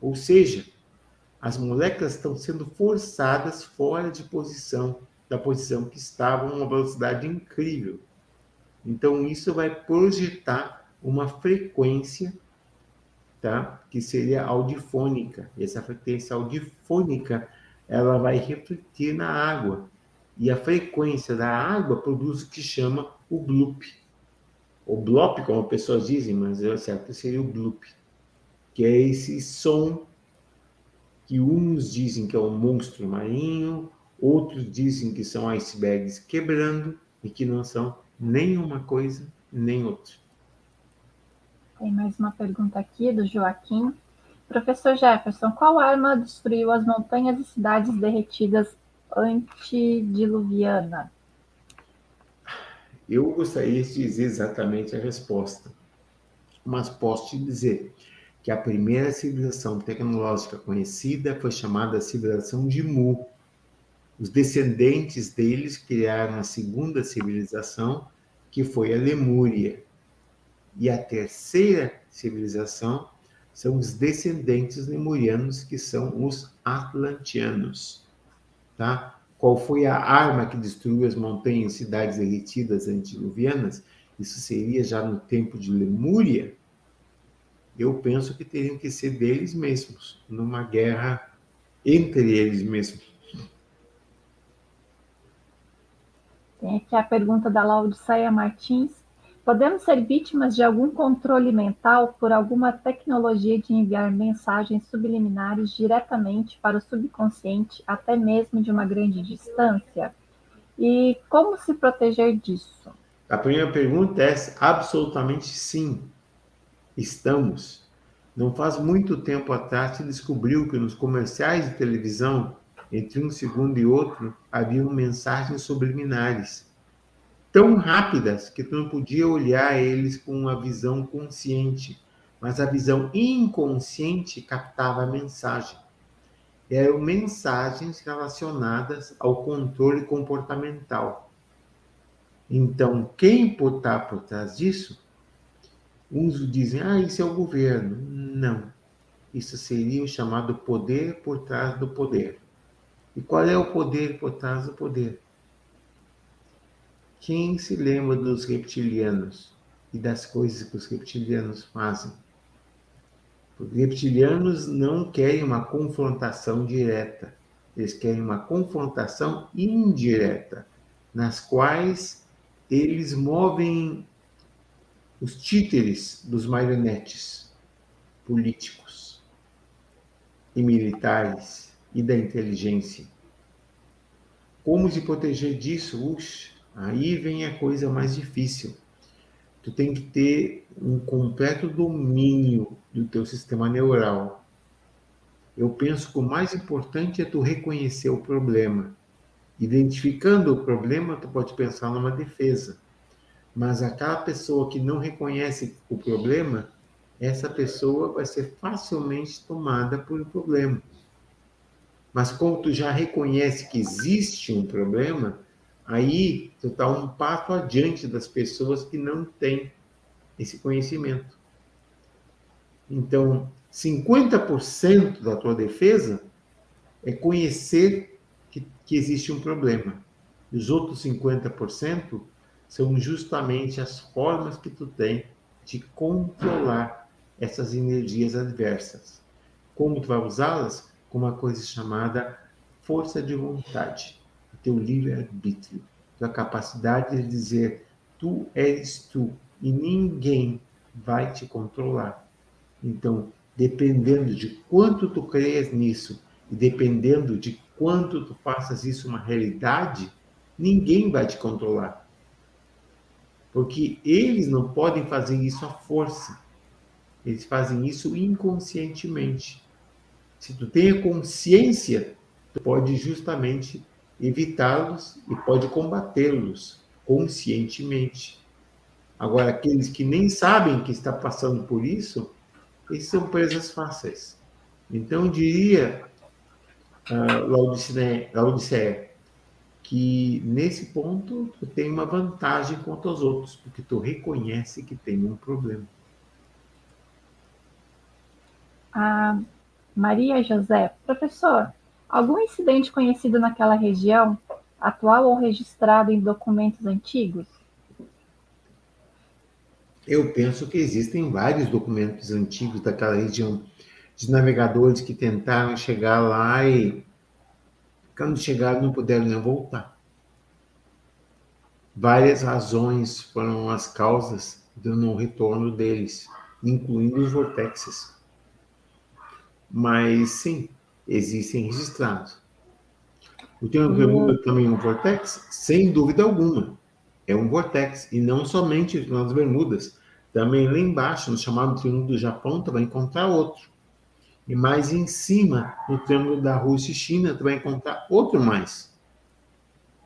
Ou seja, as moléculas estão sendo forçadas fora de posição, da posição que estavam a uma velocidade incrível. Então, isso vai projetar uma frequência, tá? Que seria audifônica. E essa frequência audifônica, ela vai refletir na água. E a frequência da água produz o que chama o bloop. O blop, como pessoas dizem, mas o certo seria o bloop, que é esse som que uns dizem que é um monstro marinho, outros dizem que são icebergs quebrando e que não são nem uma coisa nem outra. Tem mais uma pergunta aqui do Joaquim. Professor Jefferson, qual arma destruiu as montanhas e cidades derretidas antediluviana? Eu gostaria de dizer exatamente a resposta, mas posso te dizer que a primeira civilização tecnológica conhecida foi chamada civilização de Mu. Os descendentes deles criaram a segunda civilização, que foi a Lemúria. E a terceira civilização são os descendentes lemurianos, que são os atlanteanos. Tá? Qual foi a arma que destruiu as montanhas e cidades derretidas antediluvianas? Isso seria já no tempo de Lemúria? Eu penso que teriam que ser deles mesmos, numa guerra entre eles mesmos. Tem aqui a pergunta da Laodiceia Martins. Podemos ser vítimas de algum controle mental por alguma tecnologia de enviar mensagens subliminares diretamente para o subconsciente, até mesmo de uma grande distância? E como se proteger disso? A primeira pergunta é absolutamente sim, estamos. Não faz muito tempo atrás se descobriu que nos comerciais de televisão, entre um segundo e outro, haviam mensagens subliminares, tão rápidas que tu não podia olhar eles com uma visão consciente, mas a visão inconsciente captava a mensagem. Eram mensagens relacionadas ao controle comportamental. Então, quem está por trás disso? Uns dizem, isso é o governo. Não. Isso seria o chamado poder por trás do poder. E qual é o poder por trás do poder? Quem se lembra dos reptilianos e das coisas que os reptilianos fazem? Os reptilianos não querem uma confrontação direta. Eles querem uma confrontação indireta, nas quais eles movem os títeres dos marionetes políticos e militares e da inteligência. Como se proteger disso? Aí vem a coisa mais difícil. Tu tem que ter um completo domínio do teu sistema neural. Eu penso que o mais importante é tu reconhecer o problema. Identificando o problema, tu pode pensar numa defesa. Mas aquela pessoa que não reconhece o problema, essa pessoa vai ser facilmente tomada por um problema. Mas como tu já reconhece que existe um problema, aí tu está um passo adiante das pessoas que não têm esse conhecimento. Então, 50% da tua defesa é conhecer que existe um problema. E os outros 50% são justamente as formas que tu tem de controlar essas energias adversas. Como tu vai usá-las? Com uma coisa chamada força de vontade, o teu livre-arbítrio, a capacidade de dizer tu és tu e ninguém vai te controlar. Então, dependendo de quanto tu creias nisso e dependendo de quanto tu faças isso uma realidade, ninguém vai te controlar. Porque eles não podem fazer isso à força. Eles fazem isso inconscientemente. Se tu tem a consciência, tu pode justamente evitá-los e pode combatê-los conscientemente. Agora, aqueles que nem sabem que está passando por isso, eles são presas fáceis. Então, eu diria, Laodiceia, que nesse ponto tu tem uma vantagem contra os outros, porque tu reconhece que tem um problema. Maria José, professor, algum incidente conhecido naquela região, atual ou registrado em documentos antigos? Eu penso que existem vários documentos antigos daquela região, de navegadores que tentaram chegar lá e, quando chegaram, não puderam nem voltar. Várias razões foram as causas do não retorno deles, incluindo os vortexes. Mas, sim, existem registrados. O Triângulo também é um vortex? Sem dúvida alguma. É um vortex. E não somente nas Bermudas. Também lá embaixo, no chamado Triângulo do Japão, tu vai encontrar outro. E mais em cima, no Triângulo da Rússia e China, tu vai encontrar outro mais.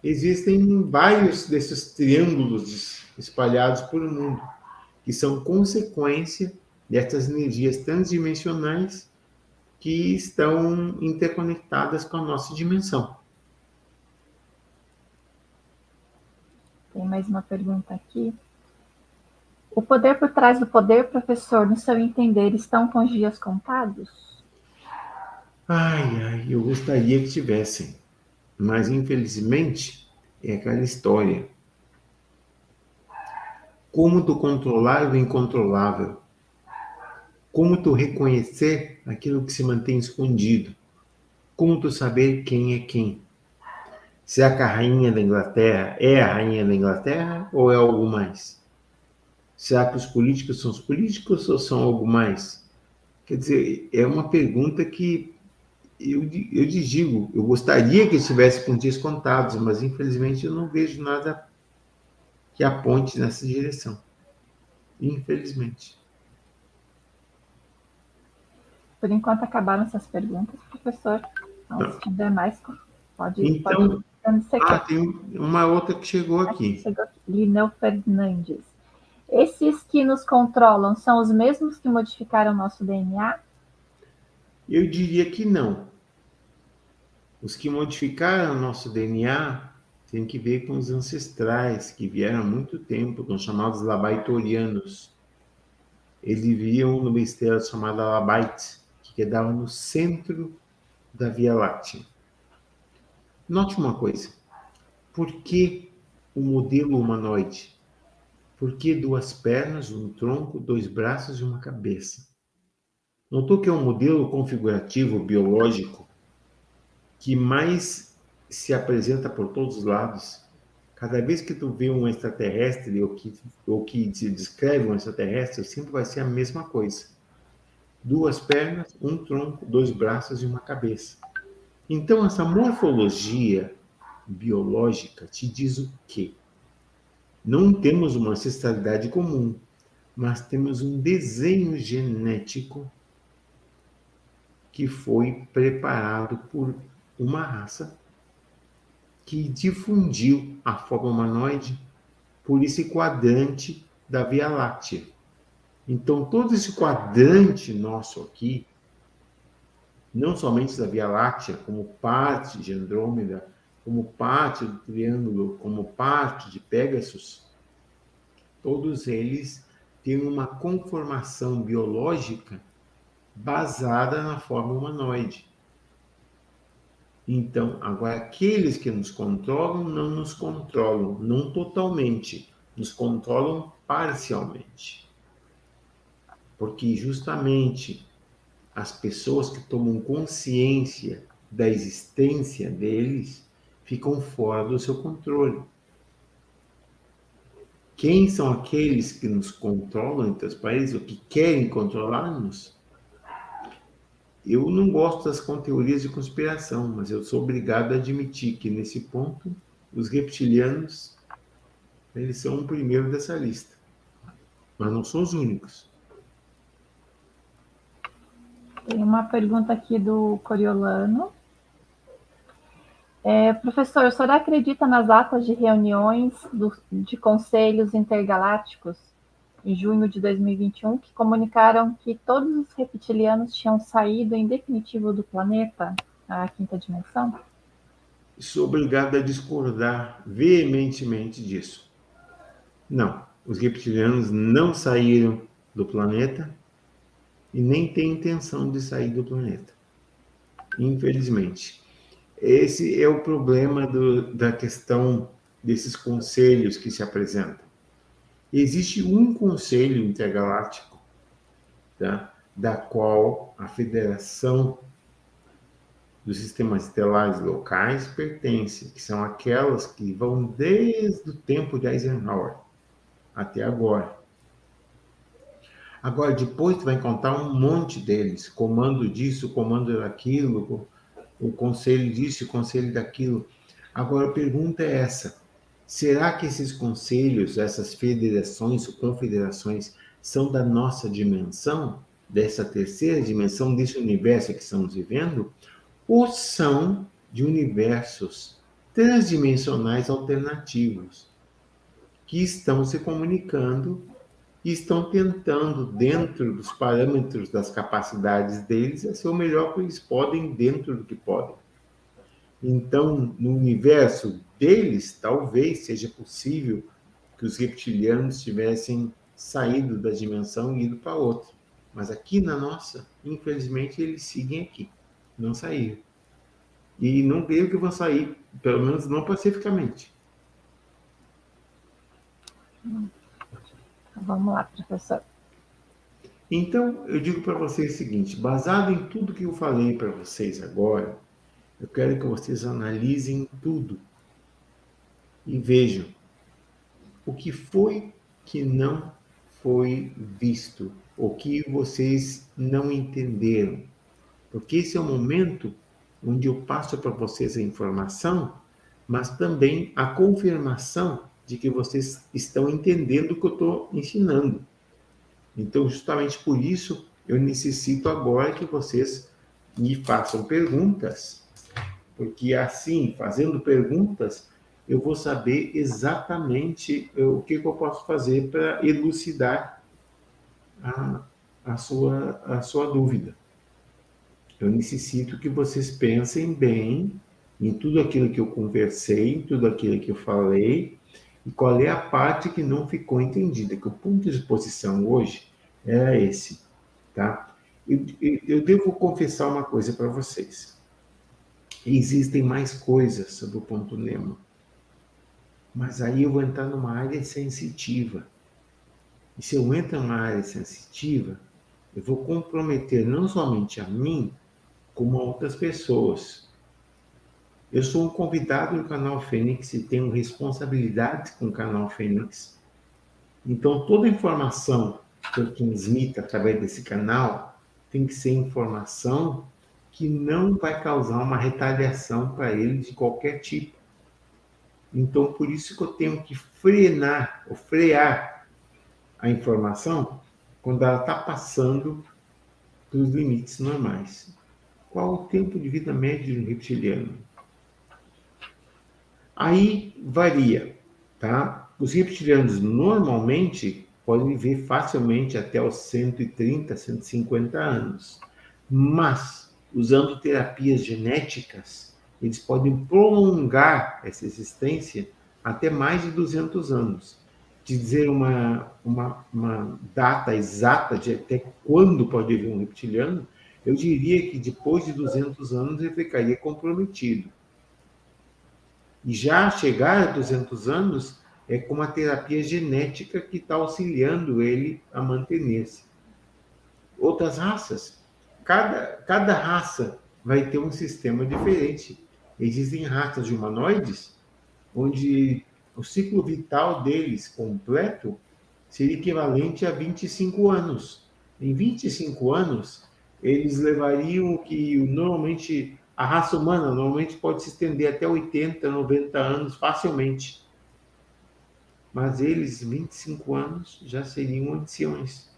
Existem vários desses triângulos espalhados por o mundo, que são consequência dessas energias transdimensionais que estão interconectadas com a nossa dimensão. Tem mais uma pergunta aqui. O poder por trás do poder, professor, no seu entender, estão com os dias contados? Eu gostaria que tivessem, mas infelizmente é aquela história. Como tu controlar o incontrolável? Como tu reconhecer aquilo que se mantém escondido? Como tu saber quem é quem? Será que a rainha da Inglaterra é a rainha da Inglaterra ou é algo mais? Será que os políticos são os políticos ou são algo mais? Quer dizer, é uma pergunta que eu lhes digo, eu gostaria que estivesse com dias contados, mas infelizmente eu não vejo nada que aponte nessa direção. Infelizmente. Por enquanto acabaram essas perguntas, professor. Então, Tá. se tiver mais, pode Então, onde você quer. tem uma outra que chegou aqui. Chegou aqui. Lineu Fernandes. Esses que nos controlam são os mesmos que modificaram nosso DNA? Eu diria que não. Os que modificaram nosso DNA têm que ver com os ancestrais, que vieram há muito tempo, são chamados labaitorianos. Eles viviam numa estrela chamada Labaite, que quedava no centro da Via Láctea. Note uma coisa. Por que o modelo humanoide? Por que 2 pernas, um tronco, 2 braços e uma cabeça? Notou que é um modelo configurativo biológico que mais se apresenta por todos os lados. Cada vez que tu vê um extraterrestre ou que te descreve um extraterrestre, sempre vai ser a mesma coisa. 2 pernas, um tronco, 2 braços e uma cabeça. Então, essa morfologia biológica te diz o quê? Não temos uma ancestralidade comum, mas temos um desenho genético que foi preparado por uma raça que difundiu a forma humanoide por esse quadrante da Via Láctea. Então, todo esse quadrante nosso aqui, não somente da Via Láctea, como parte de Andrômeda, como parte do Triângulo, como parte de Pégasus, todos eles têm uma conformação biológica basada na forma humanoide. Então, agora, aqueles que nos controlam não nos controlam, não totalmente, nos controlam parcialmente. Porque justamente as pessoas que tomam consciência da existência deles ficam fora do seu controle. Quem são aqueles que nos controlam entre os países, ou que querem controlar-nos? Eu não gosto das teorias de conspiração, mas eu sou obrigado a admitir que, nesse ponto, os reptilianos, eles são o primeiro dessa lista. Mas não são os únicos. Tem uma pergunta aqui do Coriolano. Professor, o senhor acredita nas atas de reuniões de conselhos intergalácticos em junho de 2021 que comunicaram que todos os reptilianos tinham saído em definitivo do planeta, a quinta dimensão? Sou obrigado a discordar veementemente disso. Não, os reptilianos não saíram do planeta e nem têm intenção de sair do planeta. Infelizmente. Esse é o problema da questão desses conselhos que se apresentam. Existe um conselho intergaláctico, tá? Da qual a Federação dos Sistemas Estelares Locais pertence, que são aquelas que vão desde o tempo de Eisenhower até agora. Agora, depois tu vai encontrar um monte deles, comando disso, comando daquilo, o conselho disso, o conselho daquilo. Agora, a pergunta é essa: será que esses conselhos, essas federações ou confederações são da nossa dimensão, dessa terceira dimensão, desse universo que estamos vivendo, ou são de universos transdimensionais alternativos que estão se comunicando e estão tentando, dentro dos parâmetros das capacidades deles, a ser o melhor que eles podem dentro do que podem. Então, no universo deles, talvez seja possível que os reptilianos tivessem saído da dimensão e ido para outra. Mas aqui na nossa, infelizmente, eles seguem aqui, não saíram. E não creio que vão sair, pelo menos não pacificamente. Vamos lá, professor. Então, eu digo para vocês o seguinte: baseado em tudo que eu falei para vocês agora, eu quero que vocês analisem tudo e vejam o que foi que não foi visto, o que vocês não entenderam. Porque esse é o momento onde eu passo para vocês a informação, mas também a confirmação de que vocês estão entendendo o que eu estou ensinando. Então, justamente por isso, eu necessito agora que vocês me façam perguntas, porque assim, fazendo perguntas, eu vou saber exatamente o que eu posso fazer para elucidar a sua dúvida. Eu necessito que vocês pensem bem em tudo aquilo que eu conversei, em tudo aquilo que eu falei, e qual é a parte que não ficou entendida, que o ponto de exposição hoje era esse, tá? Eu devo confessar uma coisa para vocês. Existem mais coisas sobre o ponto Nemo, mas aí eu vou entrar numa área sensitiva. E se eu entro numa área sensitiva, eu vou comprometer não somente a mim, como a outras pessoas. Eu sou um convidado do canal Fênix e tenho responsabilidade com o canal Fênix. Então, toda informação que eu transmito através desse canal tem que ser informação que não vai causar uma retaliação para ele de qualquer tipo. Então, por isso que eu tenho que frear a informação quando ela está passando dos limites normais. Qual o tempo de vida médio de um reptiliano? Aí varia, tá? Os reptilianos normalmente podem viver facilmente até os 130, 150 anos. Mas, usando terapias genéticas, eles podem prolongar essa existência até mais de 200 anos. De dizer uma data exata de até quando pode haver um reptiliano, eu diria que depois de 200 anos ele ficaria comprometido. E já chegar a 200 anos é com uma terapia genética que está auxiliando ele a manter-se. Outras raças, cada raça vai ter um sistema diferente. Existem raças de humanoides onde o ciclo vital deles completo seria equivalente a 25 anos. Em 25 anos, eles levariam o que normalmente a raça humana normalmente pode se estender até 80, 90 anos facilmente. Mas eles, 25 anos, já seriam anciões.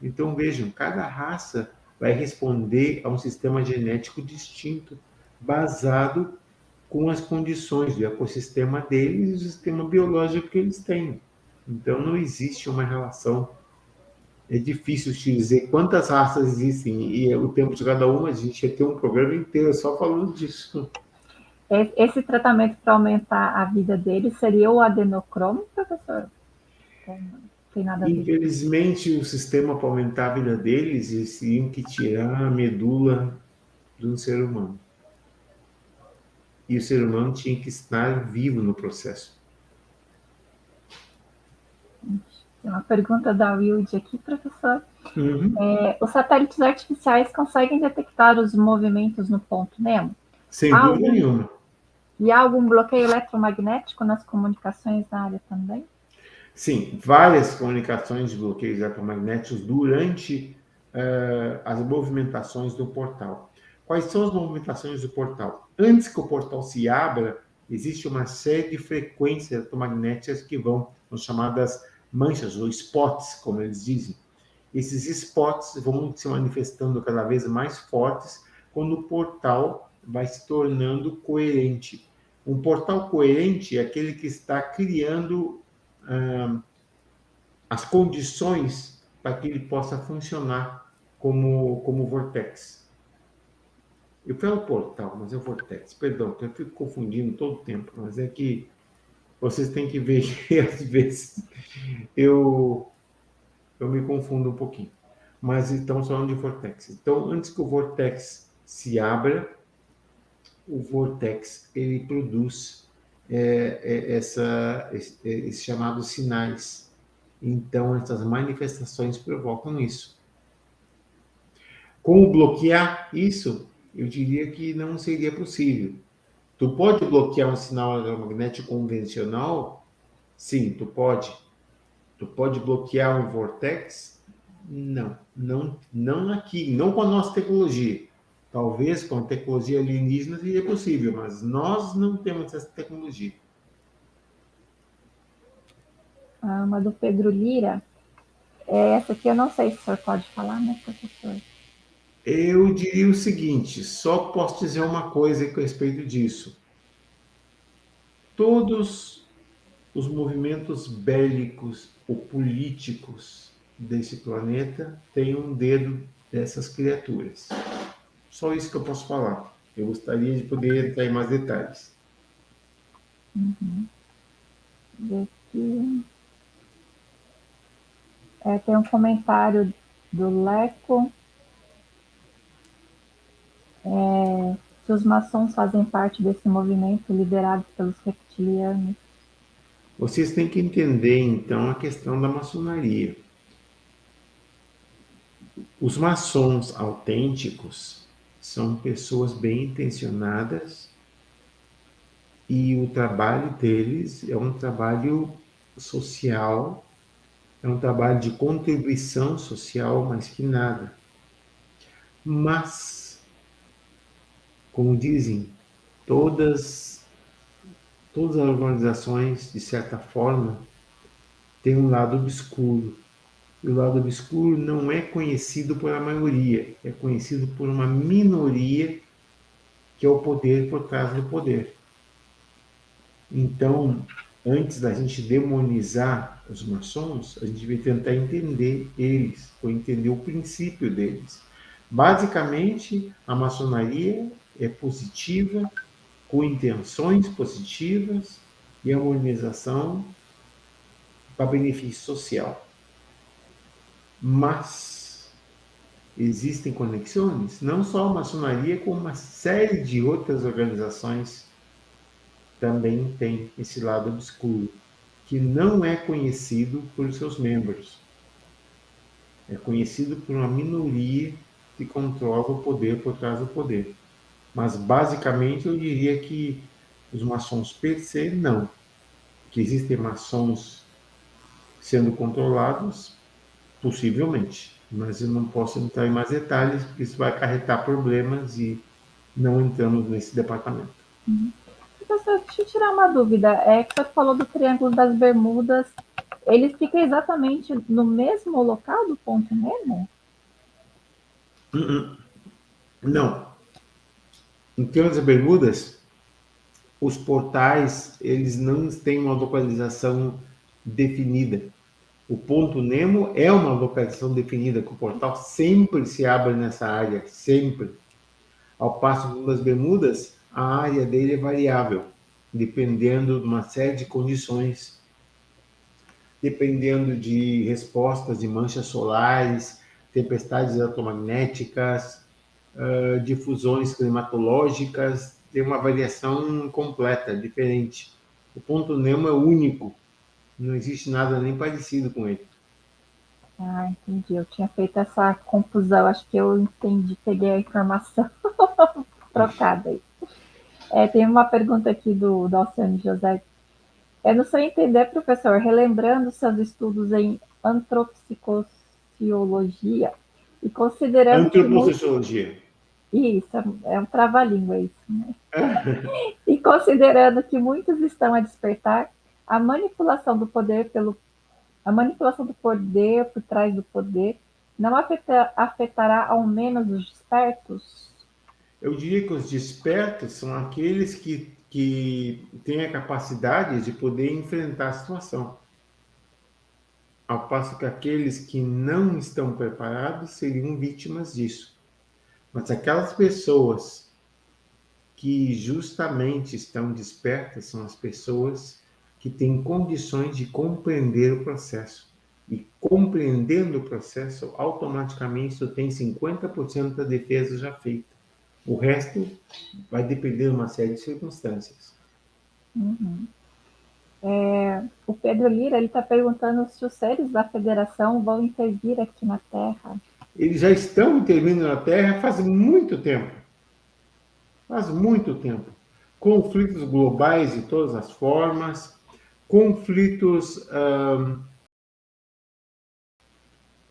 Então, vejam, cada raça vai responder a um sistema genético distinto, baseado com as condições do ecossistema deles e do sistema biológico que eles têm. Então, não existe uma relação. É difícil te dizer quantas raças existem e o tempo de cada uma, a gente ia ter um programa inteiro só falando disso. Esse tratamento para aumentar a vida deles seria o adenocromo, professor? Não tem nada a ver. Infelizmente, o sistema para aumentar a vida deles, eles teriam que tirar a medula de um ser humano. E o ser humano tinha que estar vivo no processo. Tem uma pergunta da Wilde aqui, professor. Uhum. Os satélites artificiais conseguem detectar os movimentos no ponto Nemo? Sem dúvida nenhuma. E há algum bloqueio eletromagnético nas comunicações na área também? Sim, várias comunicações de bloqueios eletromagnéticos durante as movimentações do portal. Quais são as movimentações do portal? Antes que o portal se abra, existe uma série de frequências eletromagnéticas que são chamadas manchas ou spots, como eles dizem. Esses spots vão se manifestando cada vez mais fortes quando o portal vai se tornando coerente. Um portal coerente é aquele que está criando as condições para que ele possa funcionar como vortex. Eu falo portal, mas é vortex. Perdão, eu fico confundindo todo o tempo, mas é que vocês têm que ver que às vezes eu me confundo um pouquinho. Mas estamos falando de vortex. Então, antes que o vortex se abra, o vortex ele produz esses chamados sinais. Então, essas manifestações provocam isso. Como bloquear isso? Eu diria que não seria possível. Tu pode bloquear um sinal eletromagnético convencional? Sim, tu pode. Tu pode bloquear um vortex? Não aqui, não com a nossa tecnologia. Talvez com tecnologia alienígena seria possível, mas nós não temos essa tecnologia. Uma do Pedro Lira. Essa aqui eu não sei se o senhor pode falar, né, professor? Eu diria o seguinte, só posso dizer uma coisa a respeito disso. Todos os movimentos bélicos ou políticos desse planeta têm um dedo dessas criaturas. Só isso que eu posso falar. Eu gostaria de poder entrar em mais detalhes. Aqui. Tem um comentário do Leco. Se os maçons fazem parte desse movimento liderado pelos reptilianos. Vocês têm que entender, então, a questão da maçonaria. Os maçons autênticos são pessoas bem intencionadas e o trabalho deles é um trabalho social, é um trabalho de contribuição social, mais que nada. Mas, como dizem, todas as organizações, de certa forma, têm um lado obscuro. E o lado obscuro não é conhecido por a maioria, é conhecido por uma minoria, que é o poder por trás do poder. Então, antes da gente demonizar os maçons, a gente vai tentar entender eles, ou entender o princípio deles. Basicamente, a maçonaria é positiva, com intenções positivas e a organização para benefício social. Mas existem conexões, não só a maçonaria, como uma série de outras organizações também tem esse lado obscuro, que não é conhecido por seus membros. É conhecido por uma minoria que controla o poder por trás do poder. Mas, basicamente, eu diria que os maçons per se, não. Que existem maçons sendo controlados, possivelmente. Mas eu não posso entrar em mais detalhes, porque isso vai acarretar problemas e não entramos nesse departamento. Professor, deixa eu tirar uma dúvida. Que você falou do Triângulo das Bermudas. Ele fica exatamente no mesmo local do ponto Nemo? Não. Em termos das Bermudas, os portais, eles não têm uma localização definida. O ponto Nemo é uma localização definida, que o portal sempre se abre nessa área, sempre. Ao passo que das Bermudas, a área dele é variável, dependendo de uma série de condições, dependendo de respostas de manchas solares, tempestades eletromagnéticas, difusões climatológicas, tem uma variação completa, diferente. O ponto Nemo é único, não existe nada nem parecido com ele. Entendi. Eu tinha feito essa confusão. Acho que eu entendi, peguei a informação trocada aí. Tem uma pergunta aqui do Alcione José. No seu entender, professor, relembrando seus estudos em antropsicologia e considerando Antropsociologia. Isso, é um trava-língua isso, né? E considerando que muitos estão a despertar, a manipulação do poder por trás do poder não afetará ao menos os despertos? Eu diria que os despertos são aqueles que têm a capacidade de poder enfrentar a situação. Ao passo que aqueles que não estão preparados seriam vítimas disso. Mas aquelas pessoas que justamente estão despertas são as pessoas que têm condições de compreender o processo. E compreendendo o processo, automaticamente tu tem 50% da defesa já feita. O resto vai depender de uma série de circunstâncias. O Pedro Lira está perguntando se os seres da Federação vão intervir aqui na Terra. Eles já estão intervindo na Terra faz muito tempo. Faz muito tempo. Conflitos globais de todas as formas, conflitos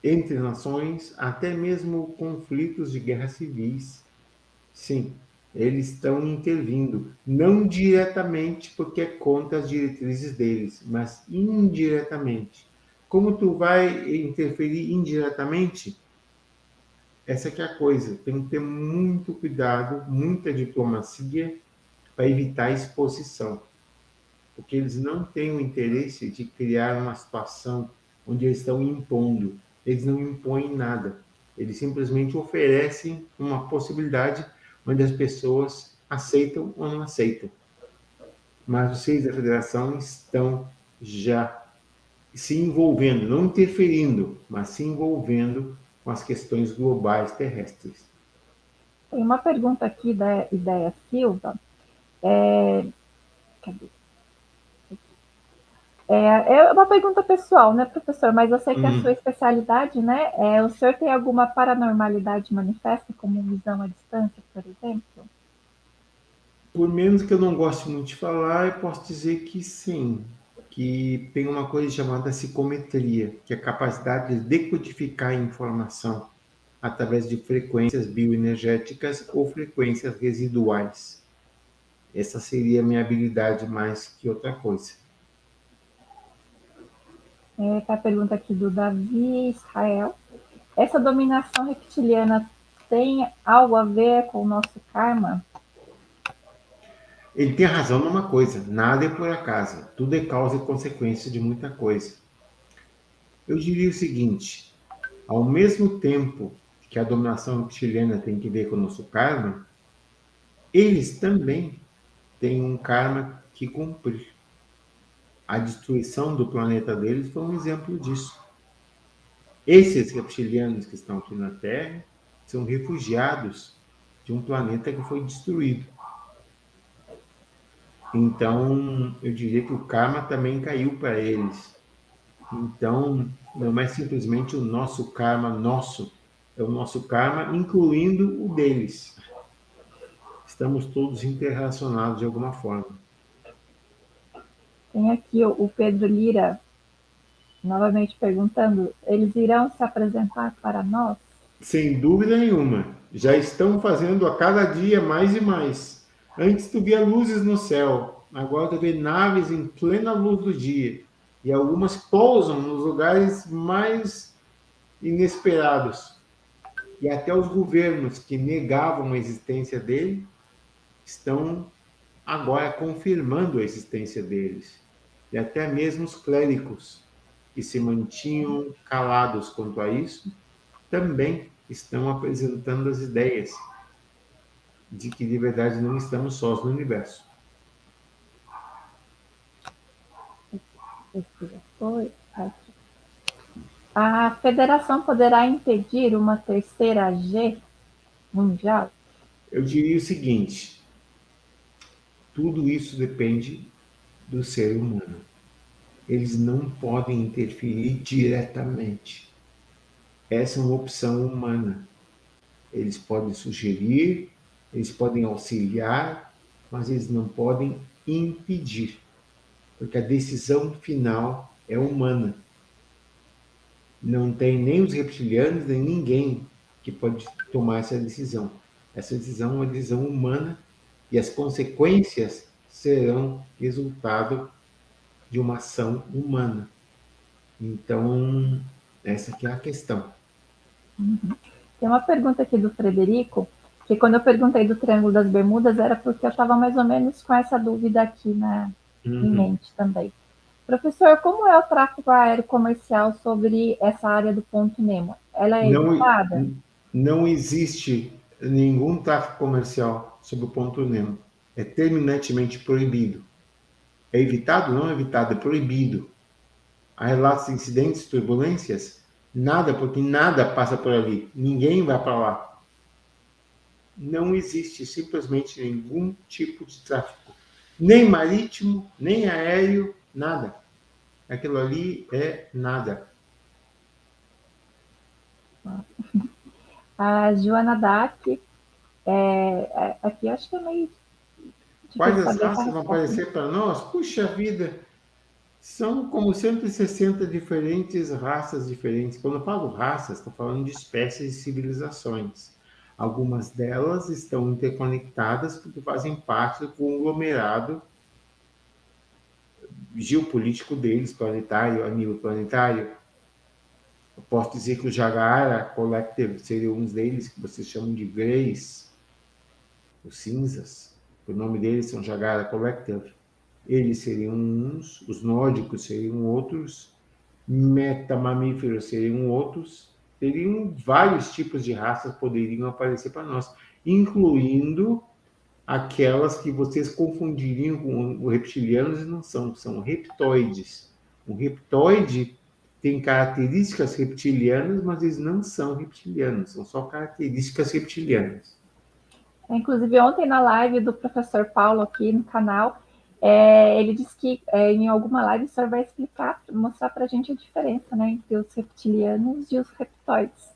entre nações, até mesmo conflitos de guerras civis. Sim, eles estão intervindo, não diretamente porque é contra as diretrizes deles, mas indiretamente. Como tu vai interferir indiretamente? Essa que é a coisa. Tem que ter muito cuidado, muita diplomacia para evitar a exposição, porque eles não têm o interesse de criar uma situação onde eles estão impondo. Eles não impõem nada. Eles simplesmente oferecem uma possibilidade onde as pessoas aceitam ou não aceitam. Mas os seis da federação estão já se envolvendo, não interferindo, mas se envolvendo com as questões globais terrestres. Tem uma pergunta aqui da Ideia Silva. Cadê? É uma pergunta pessoal, né, professor? Mas eu sei que é a sua especialidade, né? O senhor tem alguma paranormalidade manifesta, como visão à distância, por exemplo? Por menos que eu não goste muito de falar, eu posso dizer que sim, que tem uma coisa chamada psicometria, que é a capacidade de decodificar a informação através de frequências bioenergéticas ou frequências residuais. Essa seria a minha habilidade mais que outra coisa. Tá a pergunta aqui do Davi Israel. Essa dominação reptiliana tem algo a ver com o nosso karma? Ele tem razão numa coisa, nada é por acaso, tudo é causa e consequência de muita coisa. Eu diria o seguinte, ao mesmo tempo que a dominação chilena tem que ver com o nosso karma, eles também têm um karma que cumprir. A destruição do planeta deles foi um exemplo disso. Esses reptilianos que estão aqui na Terra são refugiados de um planeta que foi destruído. Então, eu diria que o karma também caiu para eles. Então, não é simplesmente o nosso karma nosso, é o nosso karma incluindo o deles. Estamos todos interrelacionados de alguma forma. Tem aqui o Pedro Lira, novamente perguntando, eles irão se apresentar para nós? Sem dúvida nenhuma. Já estão fazendo a cada dia mais e mais. Antes tu via luzes no céu, agora tu vê naves em plena luz do dia. E algumas pousam nos lugares mais inesperados. E até os governos que negavam a existência dele estão agora confirmando a existência deles. E até mesmo os clérigos que se mantinham calados quanto a isso também estão apresentando as ideias de que de verdade não estamos sós no universo. A federação poderá impedir uma terceira G mundial? Eu diria o seguinte, tudo isso depende do ser humano. Eles não podem interferir diretamente. Essa é uma opção humana. Eles podem sugerir, eles podem auxiliar, mas eles não podem impedir, porque a decisão final é humana. Não tem nem os reptilianos, nem ninguém que pode tomar essa decisão. Essa decisão é uma decisão humana e as consequências serão resultado de uma ação humana. Então, essa que é a questão. Tem uma pergunta aqui do Frederico, que quando eu perguntei do Triângulo das Bermudas era porque eu estava mais ou menos com essa dúvida aqui em mente também. Professor, como é o tráfego aéreo comercial sobre essa área do Ponto Nemo? Ela é evitada? Não existe nenhum tráfego comercial sobre o Ponto Nemo. É terminantemente proibido. É evitado? Não é evitado, é proibido. Há relatos de incidentes, turbulências? Nada, porque nada passa por ali. Ninguém vai para lá. Não existe simplesmente nenhum tipo de tráfego. Nem marítimo, nem aéreo, nada. Aquilo ali é nada. A Joana Dac, aqui acho que é meio... Quais as raças vão aparecer para nós? Puxa vida! São como 160 diferentes raças diferentes. Quando eu falo raças, estou falando de espécies e civilizações. Algumas delas estão interconectadas porque fazem parte do conglomerado geopolítico deles, planetário, a nível planetário. Eu posso dizer que o Jagara Collective seria um deles, que vocês chamam de Greys, os cinzas. O nome deles são Jagara Collective. Eles seriam uns, os nórdicos seriam outros, metamamíferos seriam outros, teriam vários tipos de raças que poderiam aparecer para nós, incluindo aquelas que vocês confundiriam com reptilianos e não são, são reptoides. O reptoide tem características reptilianas, mas eles não são reptilianos, são só características reptilianas. Inclusive, ontem na live do professor Paulo aqui no canal, ele disse que em alguma live o senhor vai explicar, mostrar para a gente a diferença, né, entre os reptilianos e os reptoides.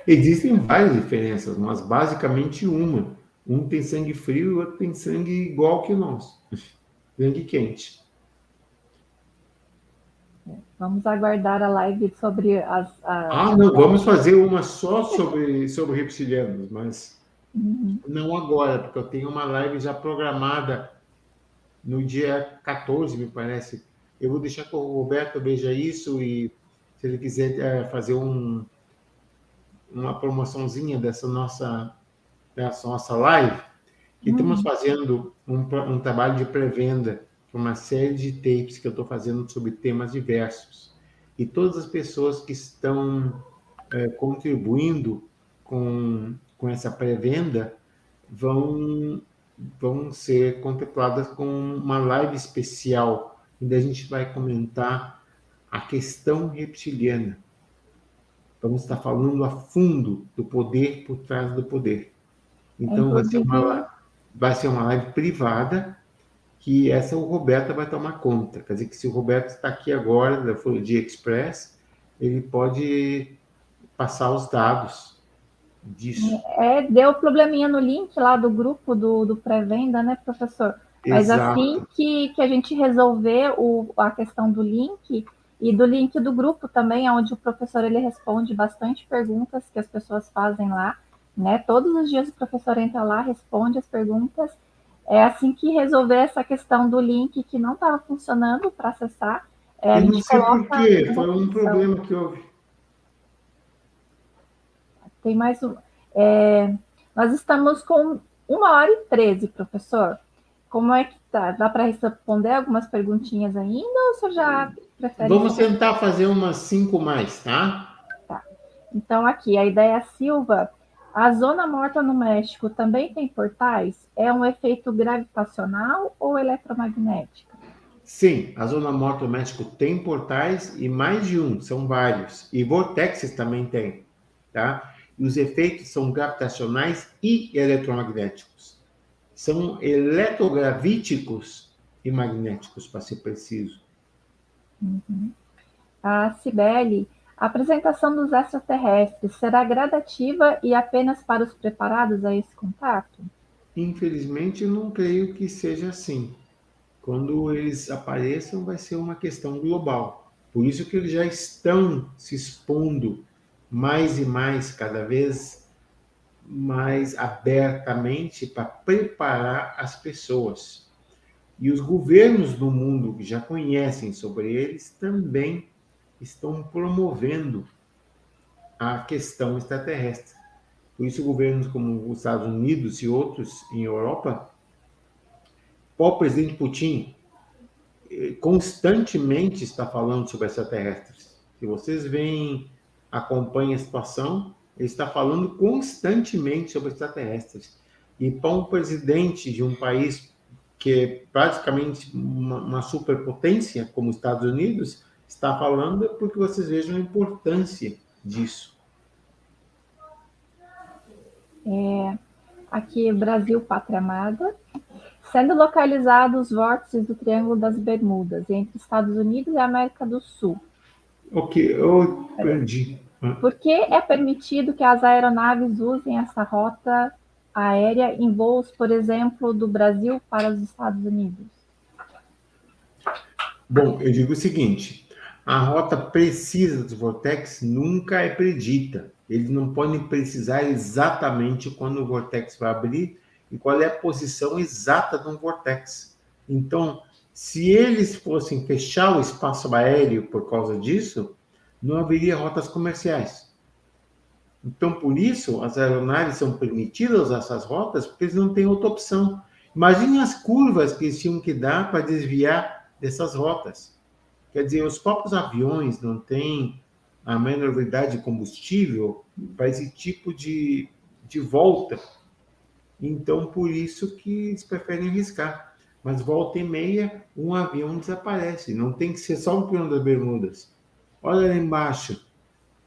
Existem várias diferenças, mas basicamente uma. Um tem sangue frio e o outro tem sangue igual que nós, sangue quente. Vamos aguardar a live sobre não, vamos fazer uma só sobre reptilianos, mas não agora, porque eu tenho uma live já programada no dia 14, me parece. Eu vou deixar que o Roberto veja isso e, se ele quiser fazer uma promoçãozinha dessa nossa live, e estamos fazendo um trabalho de pré-venda, uma série de tapes que eu estou fazendo sobre temas diversos. E todas as pessoas que estão contribuindo com essa pré-venda vão ser contempladas com uma live especial, onde a gente vai comentar a questão reptiliana. Vamos estar falando a fundo do poder por trás do poder. Então, vai ser uma live privada, que essa o Roberto vai tomar conta. Quer dizer que se o Roberto está aqui agora, da Ufologia Express, ele pode passar os dados disso. Deu probleminha no link lá do grupo do pré-venda, né, professor? Mas Exato. Assim que a gente resolver a questão do link e do link do grupo também, onde o professor ele responde bastante perguntas que as pessoas fazem lá, né? Todos os dias o professor entra lá, responde as perguntas. Assim que resolver essa questão do link que não estava funcionando para acessar, a gente não sei coloca... por quê, foi um problema que houve. Tem mais um. Nós estamos com 1h13, professor. Como é que tá? Dá para responder algumas perguntinhas ainda ou você já prefere... Vamos tentar fazer umas 5 mais, tá? Tá. Então, aqui, a ideia Silva... A zona morta no México também tem portais? É um efeito gravitacional ou eletromagnético? Sim, a zona morta no México tem portais e mais de um, são vários. E vortexes também tem, tá? E os efeitos são gravitacionais e eletromagnéticos. São eletrogravíticos e magnéticos, para ser preciso. A Cibele... A apresentação dos extraterrestres será gradativa e apenas para os preparados a esse contato? Infelizmente, eu não creio que seja assim. Quando eles apareçam, vai ser uma questão global. Por isso que eles já estão se expondo mais e mais, cada vez mais abertamente, para preparar as pessoas. E os governos do mundo que já conhecem sobre eles também estão promovendo a questão extraterrestre. Por isso, governos como os Estados Unidos e outros em Europa, o presidente Putin constantemente está falando sobre extraterrestres. Se vocês acompanhem a situação, ele está falando constantemente sobre extraterrestres. E para um presidente de um país que é praticamente uma superpotência, como os Estados Unidos, está falando, é porque vocês vejam a importância disso. Aqui, Brasil, Pátria Amada. Sendo localizados os vórtices do Triângulo das Bermudas, entre Estados Unidos e América do Sul. Ok, eu perdi. Por que é permitido que as aeronaves usem essa rota aérea em voos, por exemplo, do Brasil para os Estados Unidos? Bom, eu digo o seguinte, A rota precisa dos vortex nunca é predita. Eles não podem precisar exatamente quando o vortex vai abrir e qual é a posição exata de um vortex. Então, se eles fossem fechar o espaço aéreo por causa disso, não haveria rotas comerciais. Então, por isso, as aeronaves são permitidas usar essas rotas, porque eles não têm outra opção. Imagine as curvas que eles tinham que dar para desviar dessas rotas. Quer dizer, os próprios aviões não têm a manobrabilidade de combustível para esse tipo de volta. Então, por isso que eles preferem arriscar. Mas volta e meia, um avião desaparece. Não tem que ser só um Triângulo das Bermudas. Olha lá embaixo,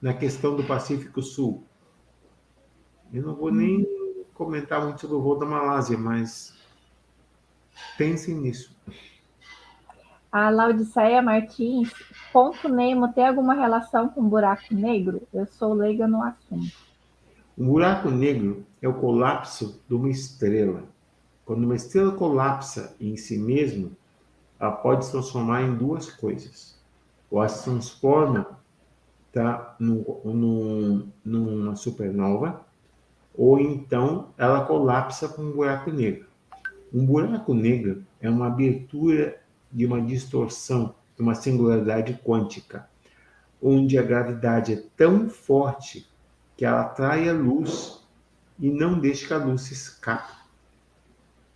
na questão do Pacífico Sul. Eu não vou nem comentar muito sobre o voo da Malásia, mas pensem nisso. A Laudiceia Martins, ponto Nemo tem alguma relação com buraco negro? Eu sou leiga no assunto. Um buraco negro é o colapso de uma estrela. Quando uma estrela colapsa em si mesma, ela pode se transformar em duas coisas. Ou ela se transforma numa supernova, ou então ela colapsa com um buraco negro. Um buraco negro é uma abertura de uma distorção, de uma singularidade quântica, onde a gravidade é tão forte que ela atrai a luz e não deixa que a luz se escape.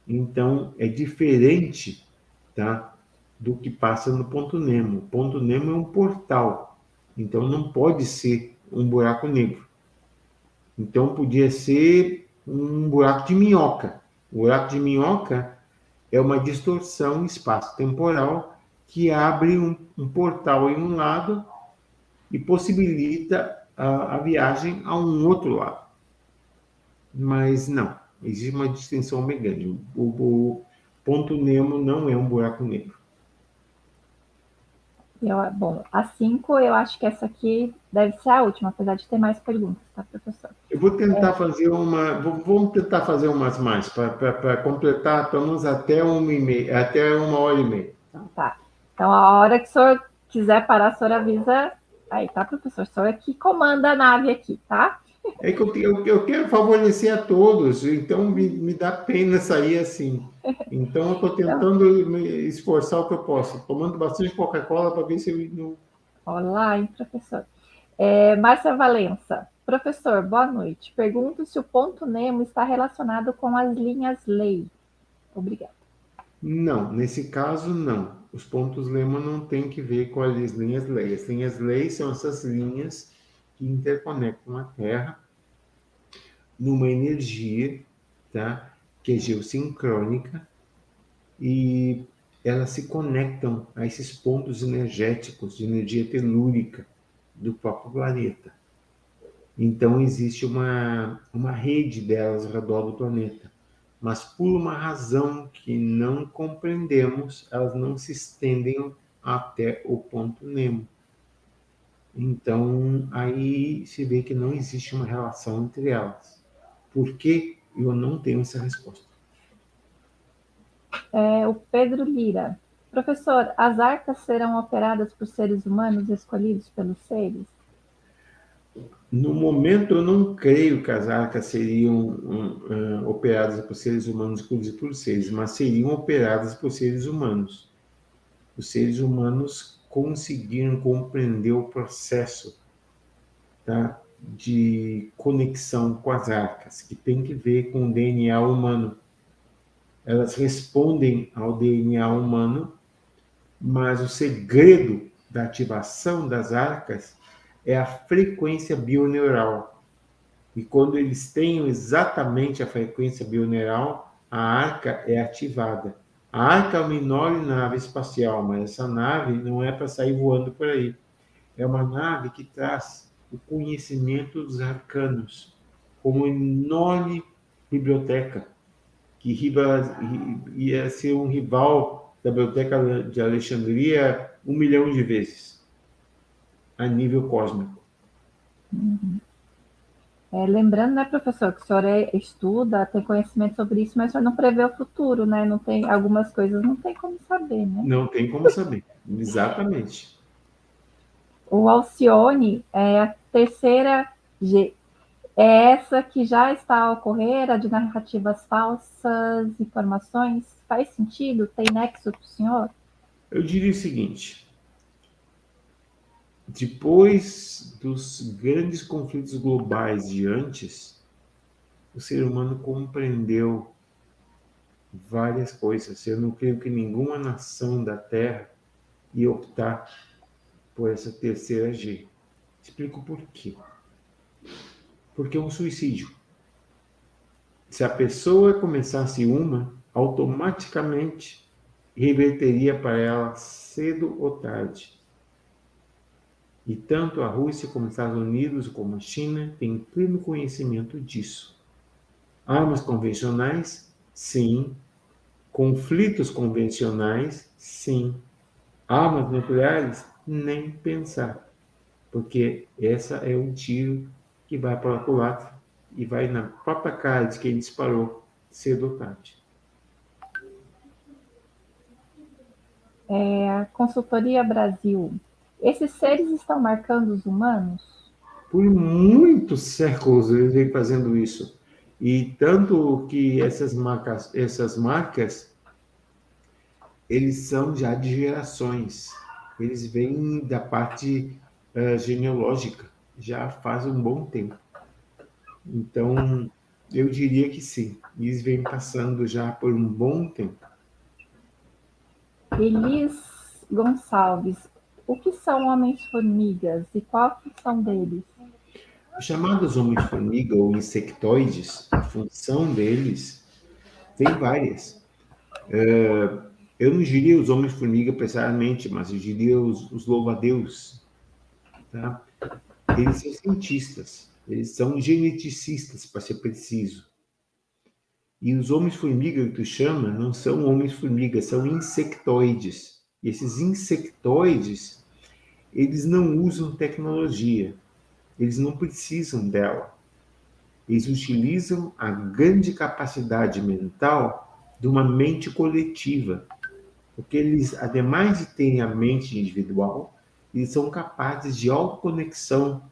Então, é diferente, tá, do que passa no ponto Nemo. O ponto Nemo é um portal, então não pode ser um buraco negro. Então, podia ser um buraco de minhoca. O buraco de minhoca é uma distorção espaço-temporal que abre um portal em um lado e possibilita a viagem a um outro lado. Mas não, existe uma distinção bem grande. O ponto Nemo não é um buraco negro. Bom, a 5, eu acho que essa aqui deve ser a última, apesar de ter mais perguntas, tá, professor? Eu vou tentar fazer vamos tentar fazer umas mais, para completar, pelo menos até 1h30, até 1h30. Então, tá. Então, a hora que o senhor quiser parar, o senhor avisa aí, tá, professor? O senhor é que comanda a nave aqui, tá? É que eu quero favorecer a todos, então me dá pena sair assim. Então, eu estou tentando me esforçar o que eu posso, tomando bastante Coca-Cola para ver se eu não... Olá, hein, professor. Márcia Valença. Professor, boa noite. Pergunto se o ponto Nemo está relacionado com as linhas lei. Obrigada. Não, nesse caso, não. Os pontos Nemo não têm que ver com as linhas lei. As linhas lei são essas linhas que interconectam a Terra numa energia, tá, que é geossincrônica, e elas se conectam a esses pontos energéticos de energia telúrica do próprio planeta. Então, existe uma rede delas ao redor do planeta. Mas, por uma razão que não compreendemos, elas não se estendem até o ponto Nemo. Então, aí se vê que não existe uma relação entre elas. Por que? Eu não tenho essa resposta. O Pedro Lira. Professor, as arcas serão operadas por seres humanos escolhidos pelos seres? No momento, eu não creio que as arcas seriam operadas por seres humanos escolhidos por seres, mas seriam operadas por seres humanos. Os seres humanos conseguiram compreender o processo, tá, de conexão com as arcas, que tem que ver com o DNA humano. Elas respondem ao DNA humano, mas o segredo da ativação das arcas é a frequência bioneural. E quando eles têm exatamente a frequência bioneural, a arca é ativada. A arca é uma enorme nave espacial, mas essa nave não é para sair voando por aí. É uma nave que traz o conhecimento dos arcanos, como uma enorme biblioteca, que ia ser um rival da Biblioteca de Alexandria 1 milhão de vezes, a nível cósmico. Lembrando, né, professor, que o senhor estuda, tem conhecimento sobre isso, mas o senhor não prevê o futuro, né? Não tem, algumas coisas não tem como saber, né? Não tem como saber, exatamente. O Alcione é a terceira G. É essa que já está a ocorrer, a de narrativas falsas, informações? Faz sentido? Tem nexo para o senhor? Eu diria o seguinte: depois dos grandes conflitos globais de antes, o ser humano compreendeu várias coisas. Eu não creio que nenhuma nação da Terra ia optar por essa terceira G. Explico por quê. Porque é um suicídio. Se a pessoa começasse uma, automaticamente reverteria para ela cedo ou tarde. E tanto a Rússia como os Estados Unidos, como a China, têm pleno conhecimento disso. Armas convencionais, sim. Conflitos convencionais, sim. Armas nucleares, nem pensar. Porque essa é um tiro que vai para o culatra e vai na própria cara de quem disparou, cedo ou tarde. A Consultoria Brasil. Esses seres estão marcando os humanos? Por muitos séculos eles vêm fazendo isso. E tanto que essas marcas, eles são já de gerações. Eles vêm da parte genealógica, já faz um bom tempo. Então, eu diria que sim. Eles vêm passando já por um bom tempo. Elis Gonçalves. O que são homens-formigas e qual a função deles? Os chamados homens-formiga ou insectoides, a função deles tem várias. Eu não diria os homens-formiga precisamente, mas eu diria os louva-a-Deus. Tá? Eles são cientistas, eles são geneticistas, para ser preciso. E os homens-formiga que tu chama não são homens-formiga, são insectoides. E esses insectoides, eles não usam tecnologia, eles não precisam dela. Eles utilizam a grande capacidade mental de uma mente coletiva. Porque eles, ademais de terem a mente individual, eles são capazes de autoconexão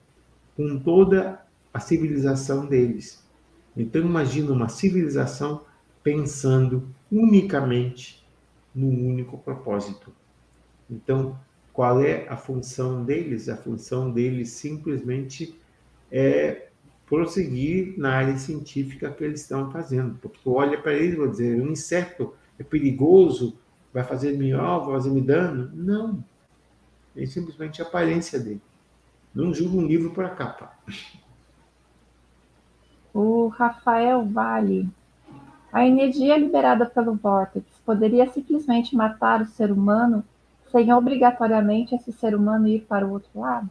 com toda a civilização deles. Então, imagina uma civilização pensando unicamente num único propósito. Então, qual é a função deles? A função deles simplesmente é prosseguir na área científica que eles estão fazendo. Porque tu olha para eles e vai dizer, um inseto é perigoso, vai fazer mal, vai fazer me dano? Não. É simplesmente a aparência dele. Não julga um livro por a capa. O Rafael Vale. A energia liberada pelo vórtex poderia simplesmente matar o ser humano sem obrigatoriamente esse ser humano ir para o outro lado?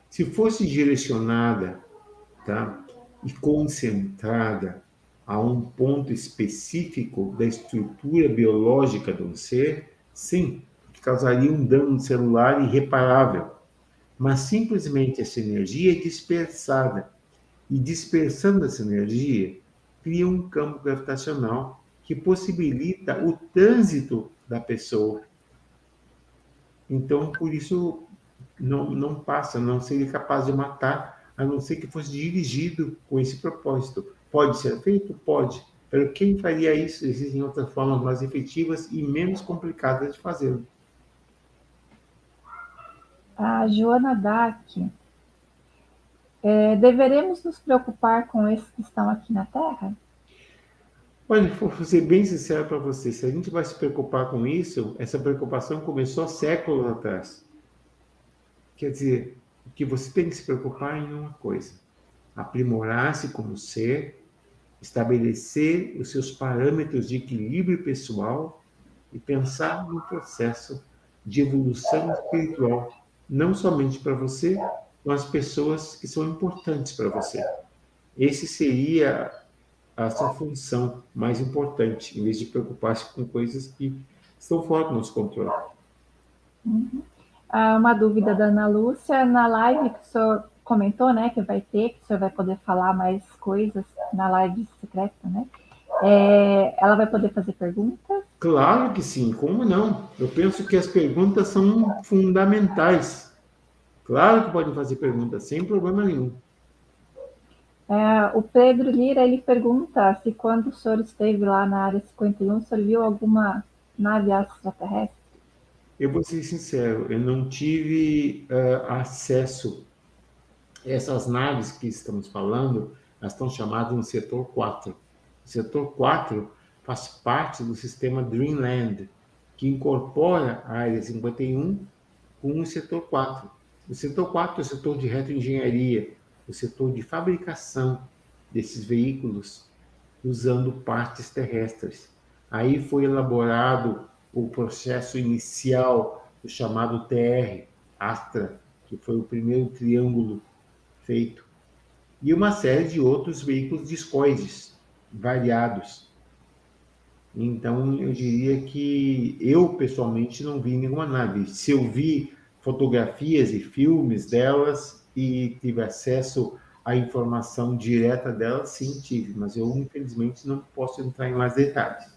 Se fosse direcionada, tá, e concentrada a um ponto específico da estrutura biológica de um ser, sim, que causaria um dano celular irreparável. Mas simplesmente essa energia é dispersada. E dispersando essa energia, cria um campo gravitacional que possibilita o trânsito da pessoa. Então, por isso, não passa, não seria capaz de matar, a não ser que fosse dirigido com esse propósito. Pode ser feito? Pode. Mas quem faria isso? Existem outras formas mais efetivas e menos complicadas de fazê-lo. A Joana Dark. Deveremos nos preocupar com esses que estão aqui na Terra? Olha, vou ser bem sincero para você, se a gente vai se preocupar com isso, essa preocupação começou há séculos atrás. Quer dizer, o que você tem que se preocupar em uma coisa: aprimorar-se como ser, estabelecer os seus parâmetros de equilíbrio pessoal e pensar no processo de evolução espiritual, não somente para você, mas as pessoas que são importantes para você. Esse seria a sua função mais importante, em vez de preocupar-se com coisas que estão fora do nosso controle. Uma dúvida da Ana Lúcia. Na live que o senhor comentou, né, que vai ter, que o senhor vai poder falar mais coisas na live secreta, né? Ela vai poder fazer perguntas? Claro que sim, como não? Eu penso que as perguntas são fundamentais. Claro que podem fazer perguntas, sem problema nenhum. O Pedro Lira, ele pergunta se quando o senhor esteve lá na área 51, o senhor viu alguma nave extraterrestre? Eu vou ser sincero, eu não tive acesso a essas naves que estamos falando, elas estão chamadas no setor 4. O setor 4 faz parte do sistema Dreamland, que incorpora a área 51 com o setor 4. O setor 4 é o setor de retroengenharia, o setor de fabricação desses veículos usando partes terrestres. Aí foi elaborado o processo inicial do chamado TR, Astra, que foi o primeiro triângulo feito, e uma série de outros veículos discoides variados. Então, eu diria que eu, pessoalmente, não vi nenhuma nave. Se eu vi fotografias e filmes delas e tive acesso à informação direta delas, sim, tive. Mas eu, infelizmente, não posso entrar em mais detalhes.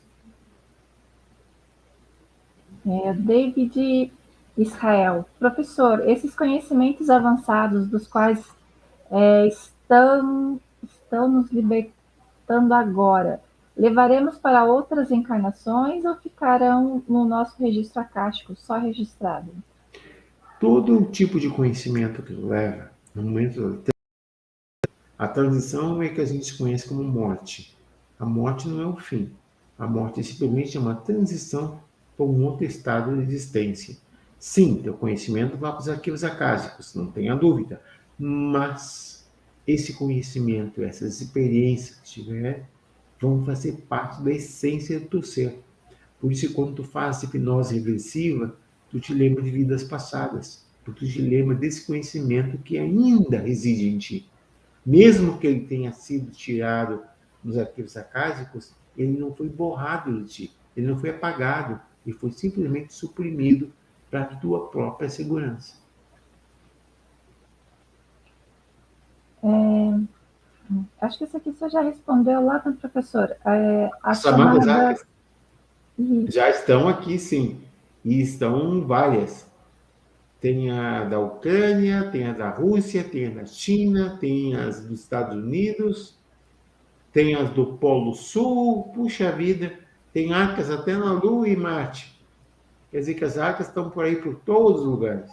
David Israel. Professor, esses conhecimentos avançados dos quais estão nos libertando agora, levaremos para outras encarnações ou ficarão no nosso registro acástico, só registrado? Todo tipo de conhecimento que leva, no momento a transição é que a gente conhece como morte. A morte não é o fim. A morte é simplesmente uma transição para um outro estado de existência. Sim, teu conhecimento vai para os arquivos acásicos, não tenha dúvida. Mas esse conhecimento, essas experiências que tiver, vão fazer parte da essência do teu ser. Por isso, quando tu faz hipnose regressiva, tu te lembra de vidas passadas. Tu te lembra desse conhecimento que ainda reside em ti. Mesmo que ele tenha sido tirado nos arquivos acásicos, ele não foi borrado de ti, ele não foi apagado, ele foi simplesmente suprimido para a tua própria segurança. Acho que isso aqui você já respondeu lá, professor. As chamadas já estão aqui, sim, e estão várias. Tem a da Ucrânia, tem a da Rússia, tem a da China, tem as dos Estados Unidos, tem as do Polo Sul, puxa vida, tem arcas até na Lua e Marte. Quer dizer que as arcas estão por aí por todos os lugares.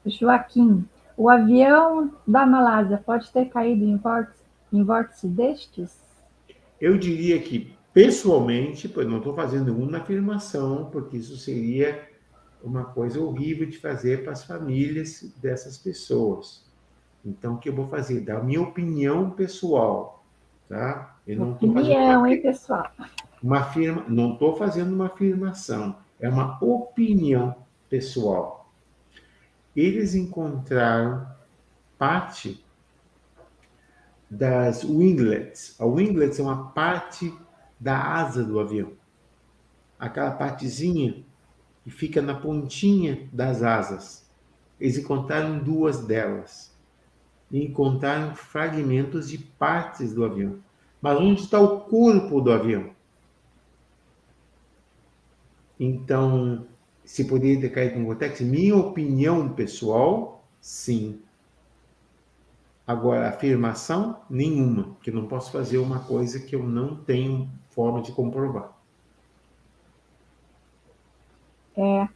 Joaquim, o avião da Malásia pode ter caído em vórtice destes? Eu diria que, pessoalmente, eu não estou fazendo nenhuma afirmação, porque isso seria uma coisa horrível de fazer para as famílias dessas pessoas. Então, o que eu vou fazer? Dar a minha opinião pessoal, tá? Eu não estou fazendo hein, pessoal? não estou fazendo uma afirmação, é uma opinião pessoal. Eles encontraram parte das winglets. A winglets é uma parte da asa do avião. Aquela partezinha que fica na pontinha das asas. Eles encontraram duas delas. E encontraram fragmentos de partes do avião. Mas onde está o corpo do avião? Então, se poderia ter caído com vortex? Minha opinião pessoal, sim. Agora, afirmação nenhuma, porque eu não posso fazer uma coisa que eu não tenho forma de comprovar.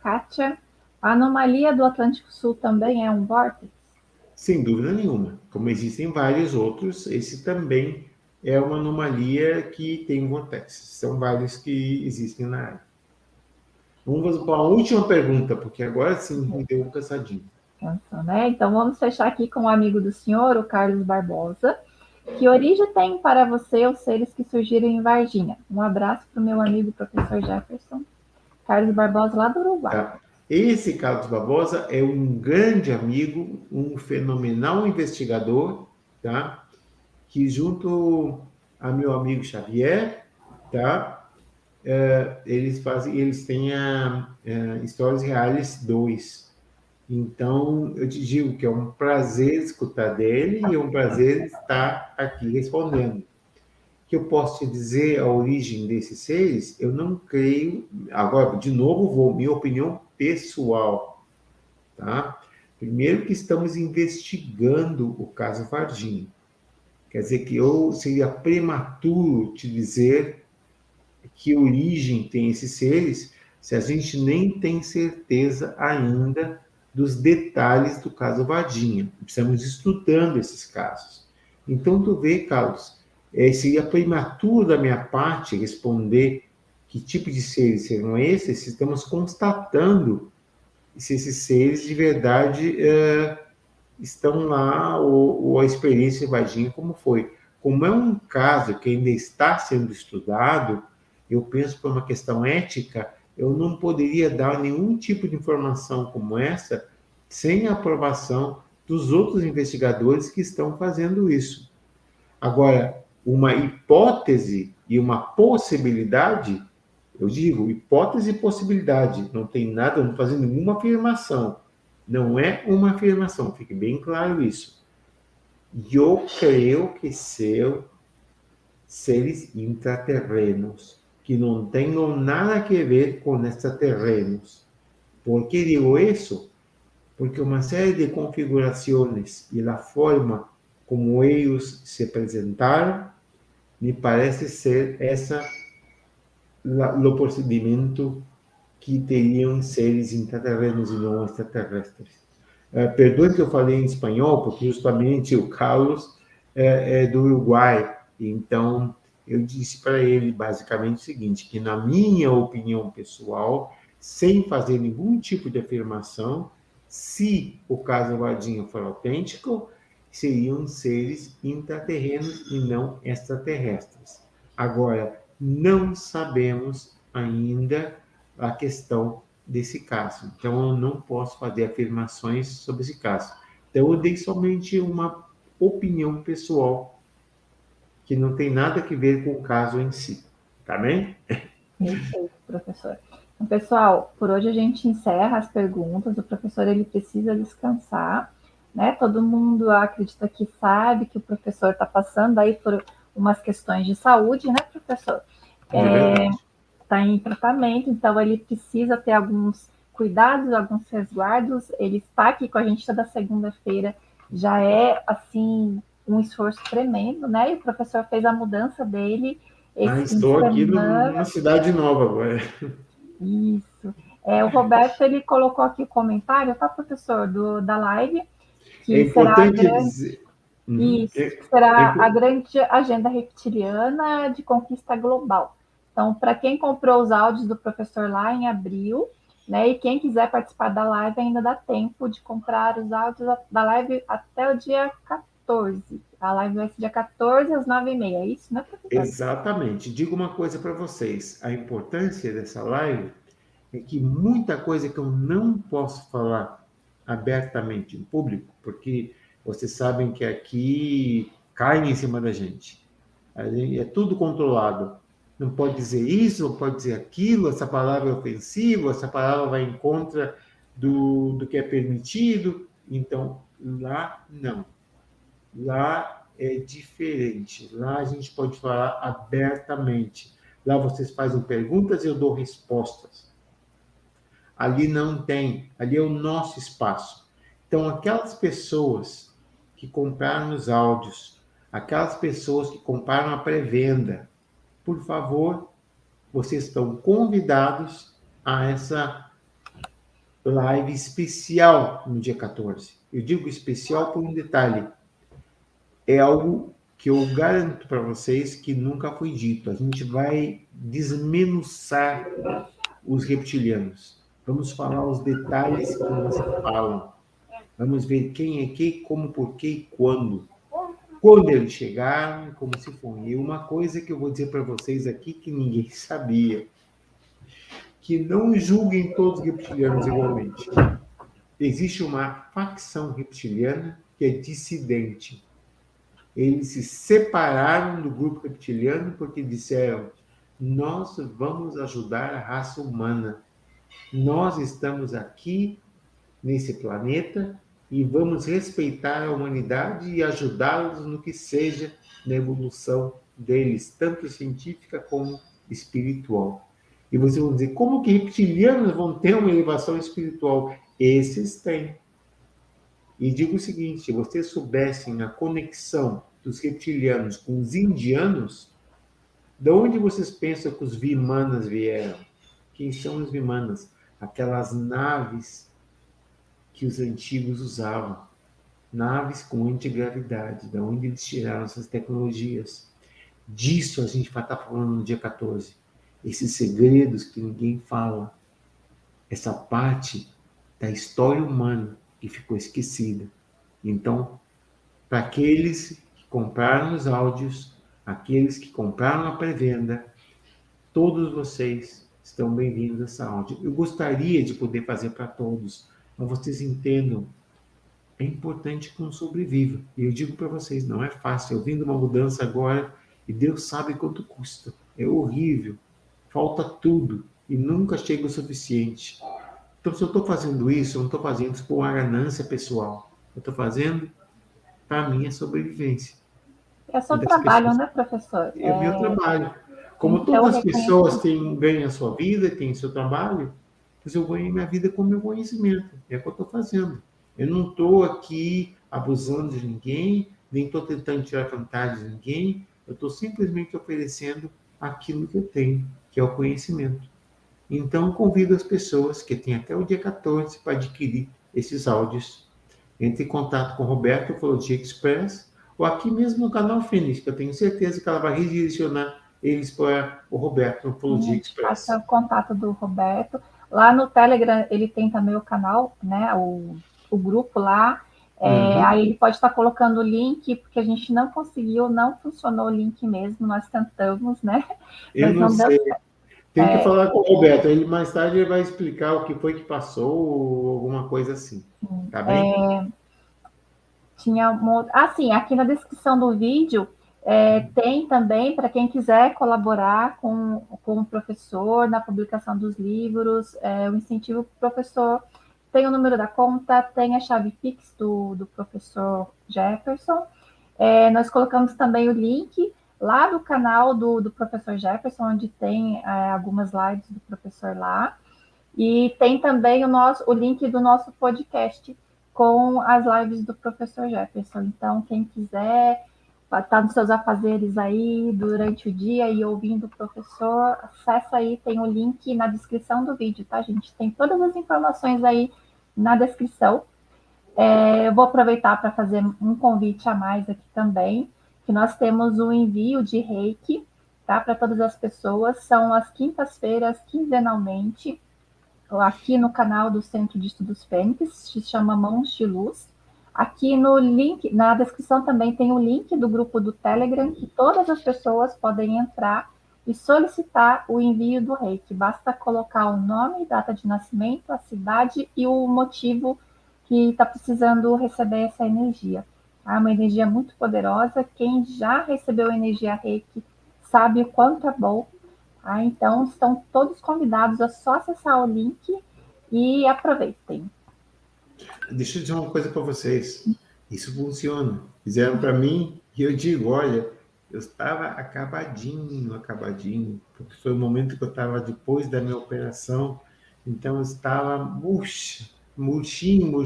Kátia, a anomalia do Atlântico Sul também é um vórtice? Sem dúvida nenhuma. Como existem vários outros, esse também é uma anomalia que tem vortex. São vários que existem na área. Vamos para a última pergunta, porque agora sim me deu um cansadinho. Então, vamos fechar aqui com o amigo do senhor, o Carlos Barbosa. Que origem tem para você os seres que surgiram em Varginha? Um abraço para o meu amigo professor Jefferson. Carlos Barbosa, lá do Uruguai. Tá. Esse Carlos Barbosa é um grande amigo, um fenomenal investigador, tá? Que junto a meu amigo Xavier, tá? Eles têm a Histórias Reais 2. Então, eu te digo que é um prazer escutar dele e é um prazer estar aqui respondendo. Que eu posso te dizer a origem desses seres, eu não creio. Agora, de novo, minha opinião pessoal. tá? Primeiro que estamos investigando o caso Varginha. Quer dizer que seria prematuro te dizer que origem tem esses seres, se a gente nem tem certeza ainda dos detalhes do caso Varginha. Precisamos ir estudando esses casos. Então, tu vê, Carlos, seria prematuro da minha parte responder que tipo de seres serão esses, se estamos constatando se esses seres de verdade estão lá, ou a experiência de Varginha como foi. Como é um caso que ainda está sendo estudado, eu penso por uma questão ética, eu não poderia dar nenhum tipo de informação como essa sem a aprovação dos outros investigadores que estão fazendo isso. Agora, uma hipótese e uma possibilidade, eu digo hipótese e possibilidade, não tem nada, não estou fazendo nenhuma afirmação. Não é uma afirmação, fique bem claro isso. Eu creio que são seres intraterrenos, que não tenham nada a ver com extraterrenos. Por que digo isso? Porque uma série de configurações e a forma como eles se apresentaram, me parece ser o procedimento que teriam seres intraterrenos e não extraterrestres. Perdoe que eu falei em espanhol, porque justamente o Carlos é do Uruguai. Então, eu disse para ele basicamente o seguinte, que na minha opinião pessoal, sem fazer nenhum tipo de afirmação, se o caso Varginha for autêntico, seriam seres intraterrenos e não extraterrestres. Agora, não sabemos ainda a questão desse caso. Então, eu não posso fazer afirmações sobre esse caso. Então, eu dei somente uma opinião pessoal que não tem nada a ver com o caso em si. Tá bem? Perfeito, professor. Então, pessoal, por hoje a gente encerra as perguntas. O professor ele precisa descansar, né? Todo mundo acredita que sabe que o professor está passando aí por umas questões de saúde, né, professor? Está em tratamento, então ele precisa ter alguns cuidados, alguns resguardos. Ele está aqui com a gente toda segunda-feira, já é assim um esforço tremendo, né? E o professor fez a mudança dele. Estou aqui numa cidade nova agora. Isso. O Roberto ele colocou aqui o comentário, tá, professor, da live, que é importante dizer. Isso, será a grande agenda reptiliana de conquista global. Então, para quem comprou os áudios do professor lá em abril, né, e quem quiser participar da live, ainda dá tempo de comprar os áudios da live até o dia 14. A live vai ser dia 14 às 9h30, é isso, né, professor? Exatamente. Digo uma coisa para vocês. A importância dessa live é que muita coisa que eu não posso falar abertamente em público, porque vocês sabem que aqui caem em cima da gente. É tudo controlado. Não pode dizer isso, não pode dizer aquilo, essa palavra é ofensiva, essa palavra vai em contra do que é permitido. Então, lá não. Lá é diferente. Lá a gente pode falar abertamente. Lá vocês fazem perguntas e eu dou respostas. Ali não tem. Ali é o nosso espaço. Então, aquelas pessoas que compraram os áudios, aquelas pessoas que compraram a pré-venda, por favor, vocês estão convidados a essa live especial no dia 14. Eu digo especial por um detalhe. É algo que eu garanto para vocês que nunca foi dito. A gente vai desmenuçar os reptilianos. Vamos falar os detalhes que eles falam. Vamos ver quem é quem, como, por quê e quando. Quando eles chegaram, como se foram. E uma coisa que eu vou dizer para vocês aqui que ninguém sabia. Que não julguem todos os reptilianos igualmente. Existe uma facção reptiliana que é dissidente. Eles se separaram do grupo reptiliano porque disseram: nós vamos ajudar a raça humana. Nós estamos aqui nesse planeta e vamos respeitar a humanidade e ajudá-los no que seja na evolução deles, tanto científica como espiritual. E vocês vão dizer, como que reptilianos vão ter uma elevação espiritual? Esses têm. E digo o seguinte, se vocês soubessem a conexão dos reptilianos com os indianos, de onde vocês pensam que os Vimanas vieram? Quem são os Vimanas? Aquelas naves que os antigos usavam. Naves com antigravidade, de onde eles tiraram essas tecnologias. Disso a gente vai estar falando no dia 14. Esses segredos que ninguém fala. Essa parte da história humana que ficou esquecida. Então, para aqueles que compraram os áudios, aqueles que compraram a pré-venda, todos vocês estão bem-vindos a essa áudio. Eu gostaria de poder fazer para todos, mas vocês entendam, é importante que um sobreviva. E eu digo para vocês, não é fácil. Eu vim de uma mudança agora e Deus sabe quanto custa. É horrível. Falta tudo e nunca chega o suficiente. Então, se eu estou fazendo isso, eu não estou fazendo isso por uma ganância pessoal. Eu estou fazendo para a minha sobrevivência. É seu trabalho, né, professor? É o meu trabalho. Como todas as pessoas ganham a sua vida, têm o seu trabalho, pois eu ganho minha vida com o meu conhecimento. É o que eu estou fazendo. Eu não estou aqui abusando de ninguém, nem estou tentando tirar vantagem de ninguém. Eu estou simplesmente oferecendo aquilo que eu tenho, que é o conhecimento. Então, convido as pessoas que têm até o dia 14 para adquirir esses áudios. Entre em contato com o Roberto, Ufologia Express, ou aqui mesmo no canal Fênix, que eu tenho certeza que ela vai redirecionar eles para o Roberto, no Ufologia Express. Faça o contato do Roberto. Lá no Telegram, ele tem também o canal, né, o grupo lá. Aí ele pode estar colocando o link, porque a gente não conseguiu, não funcionou o link mesmo, nós tentamos, né? Eu não sei. Tem que falar com o Roberto, ele mais tarde ele vai explicar o que foi que passou, ou alguma coisa assim. Tá bem? Assim, aqui na descrição do vídeo tem também, para quem quiser colaborar com o professor na publicação dos livros, o incentivo para o professor. Tem o número da conta, tem a chave Pix do professor Jefferson. Nós colocamos também o link lá do canal do professor Jefferson, onde tem algumas lives do professor lá. E tem também o link do nosso podcast com as lives do professor Jefferson. Então, quem quiser estar nos seus afazeres aí durante o dia e ouvindo o professor, acessa aí, tem o link na descrição do vídeo, tá, gente? Tem todas as informações aí na descrição. Eu vou aproveitar para fazer um convite a mais aqui também, que nós temos o envio de reiki, tá, para todas as pessoas. São as quintas-feiras, quinzenalmente, aqui no canal do Centro de Estudos Fênix, se chama Mãos de Luz. Aqui no link, na descrição também tem o link do grupo do Telegram, que todas as pessoas podem entrar e solicitar o envio do reiki. Basta colocar o nome, data de nascimento, a cidade e o motivo que está precisando receber essa energia. É uma energia muito poderosa. Quem já recebeu energia reiki sabe o quanto é bom. Então, estão todos convidados a só acessar o link e aproveitem. Deixa eu dizer uma coisa para vocês. Isso funciona. Fizeram para mim e eu digo, olha, eu estava acabadinho. Porque foi o momento que eu estava depois da minha operação. Então, eu estava murchinho.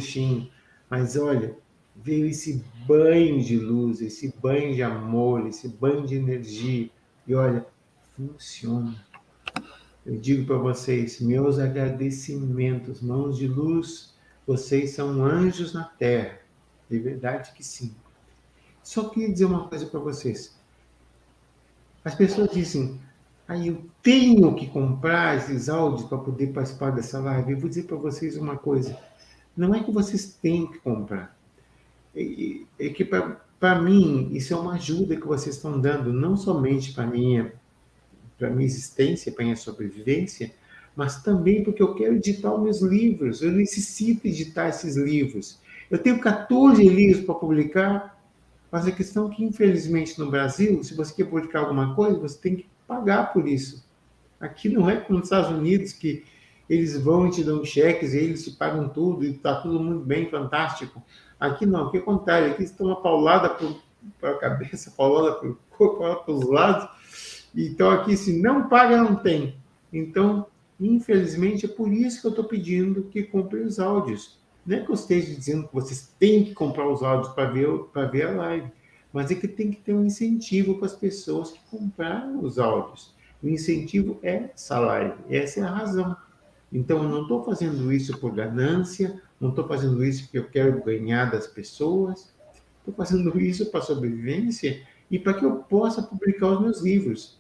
Mas, olha, veio esse banho de luz, esse banho de amor, esse banho de energia. E, olha, funciona. Eu digo para vocês, meus agradecimentos, mãos de luz, vocês são anjos na terra. De verdade que sim. Só queria dizer uma coisa para vocês. As pessoas dizem, eu tenho que comprar esses áudios para poder participar dessa live. Eu vou dizer para vocês uma coisa. Não é que vocês têm que comprar. É que para mim, isso é uma ajuda que vocês estão dando, não somente para minha existência, para minha sobrevivência, mas também porque eu quero editar os meus livros. Eu necessito editar esses livros. Eu tenho 14 livros para publicar, mas a questão é que, infelizmente, no Brasil, se você quer publicar alguma coisa, você tem que pagar por isso. Aqui não é como nos Estados Unidos, que eles vão e te dão cheques, e eles te pagam tudo, e está tudo muito bem, fantástico. Aqui não, aqui é o contrário. Aqui estão uma paulada para a cabeça, paulada para o corpo, paulada para os lados. Então, aqui, se não paga, não tem. Então, Infelizmente, é por isso que eu estou pedindo que comprem os áudios. Não é que eu esteja dizendo que vocês têm que comprar os áudios para ver a live, mas é que tem que ter um incentivo para as pessoas que compraram os áudios. O incentivo é essa live, essa é a razão. Então, eu não estou fazendo isso por ganância, não estou fazendo isso porque eu quero ganhar das pessoas, estou fazendo isso para sobrevivência e para que eu possa publicar os meus livros.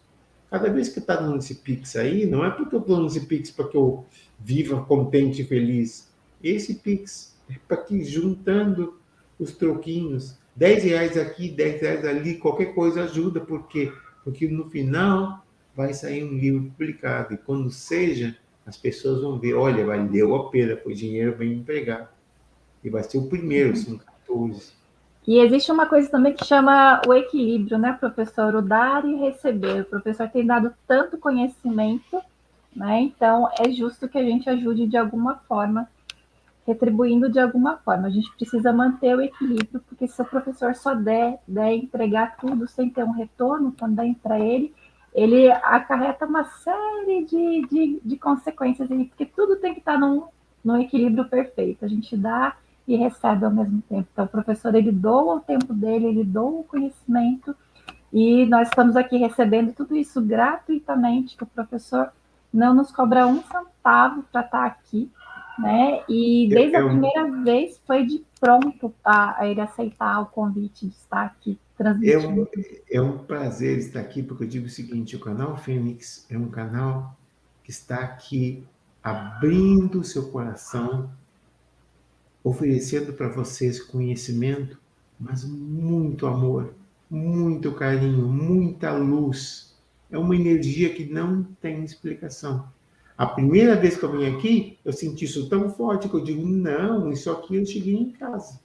Cada vez que está dando esse Pix aí, não é porque eu estou dando esse Pix para que eu viva contente e feliz. Esse Pix é para que, juntando os troquinhos, R$ 10 aqui, R$ 10 ali, qualquer coisa ajuda. Por quê? Porque no final vai sair um livro publicado. E quando seja, as pessoas vão ver, olha, valeu a pena, foi dinheiro bem empregado. E vai ser o primeiro, são 14. E existe uma coisa também que chama o equilíbrio, né, professor? O dar e receber. O professor tem dado tanto conhecimento, né? Então é justo que a gente ajude de alguma forma, retribuindo de alguma forma. A gente precisa manter o equilíbrio, porque se o professor só der entregar tudo sem ter um retorno também para ele acarreta uma série de consequências, porque tudo tem que estar num equilíbrio perfeito. A gente dá e recebe ao mesmo tempo. Então, o professor, ele doa o tempo dele, ele doa o conhecimento, e nós estamos aqui recebendo tudo isso gratuitamente, que o professor não nos cobra um centavo para estar aqui, né? E desde a primeira vez foi de pronto a ele aceitar o convite de estar aqui transmitindo. É um prazer estar aqui, porque eu digo o seguinte, o canal Fênix é um canal que está aqui abrindo o seu coração, oferecendo para vocês conhecimento, mas muito amor, muito carinho, muita luz. É uma energia que não tem explicação. A primeira vez que eu vim aqui, eu senti isso tão forte que eu digo, não, isso aqui eu cheguei em casa.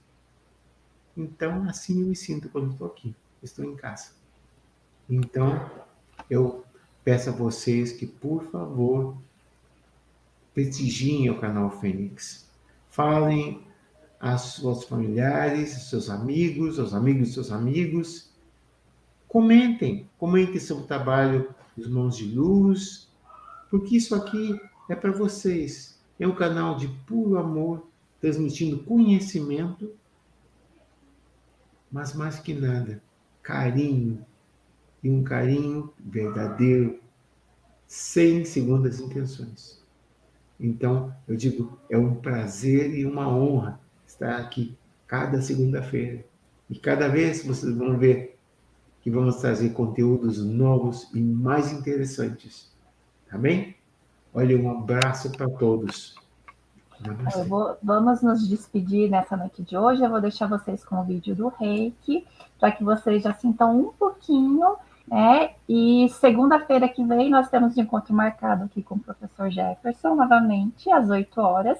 Então, assim eu me sinto quando estou aqui. Estou em casa. Então, eu peço a vocês que, por favor, prestigiem o canal Fênix. Falem aos seus familiares, aos seus amigos, aos amigos dos seus amigos. Comentem sobre o trabalho dos Mãos de Luz, porque isso aqui é para vocês. É um canal de puro amor, transmitindo conhecimento, mas mais que nada, carinho, e um carinho verdadeiro, sem segundas intenções. Então, eu digo, é um prazer e uma honra estar aqui cada segunda-feira. E cada vez vocês vão ver que vamos trazer conteúdos novos e mais interessantes. Tá bem? Olha, um abraço para todos. Vamos nos despedir nessa noite de hoje. Eu vou deixar vocês com o vídeo do Reiki, para que vocês já sintam um pouquinho, né? E segunda-feira que vem nós temos um encontro marcado aqui com o professor Jefferson, novamente, às 8 horas.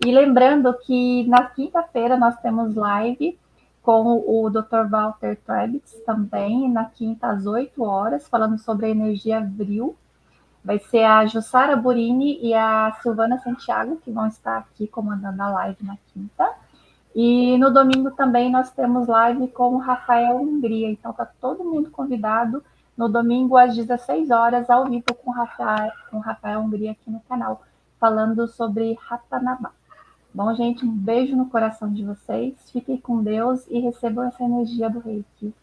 E lembrando que na quinta-feira nós temos live com o Dr. Walter Trebitz também, na quinta às 8 horas, falando sobre a energia Vril. Vai ser a Jussara Burini e a Silvana Santiago que vão estar aqui comandando a live na quinta. E no domingo também nós temos live com o Rafael Hungria. Então tá todo mundo convidado no domingo às 16 horas, ao vivo com o Rafael Hungria aqui no canal, falando sobre Ratanabá. Bom, gente, um beijo no coração de vocês. Fiquem com Deus e recebam essa energia do Reiki.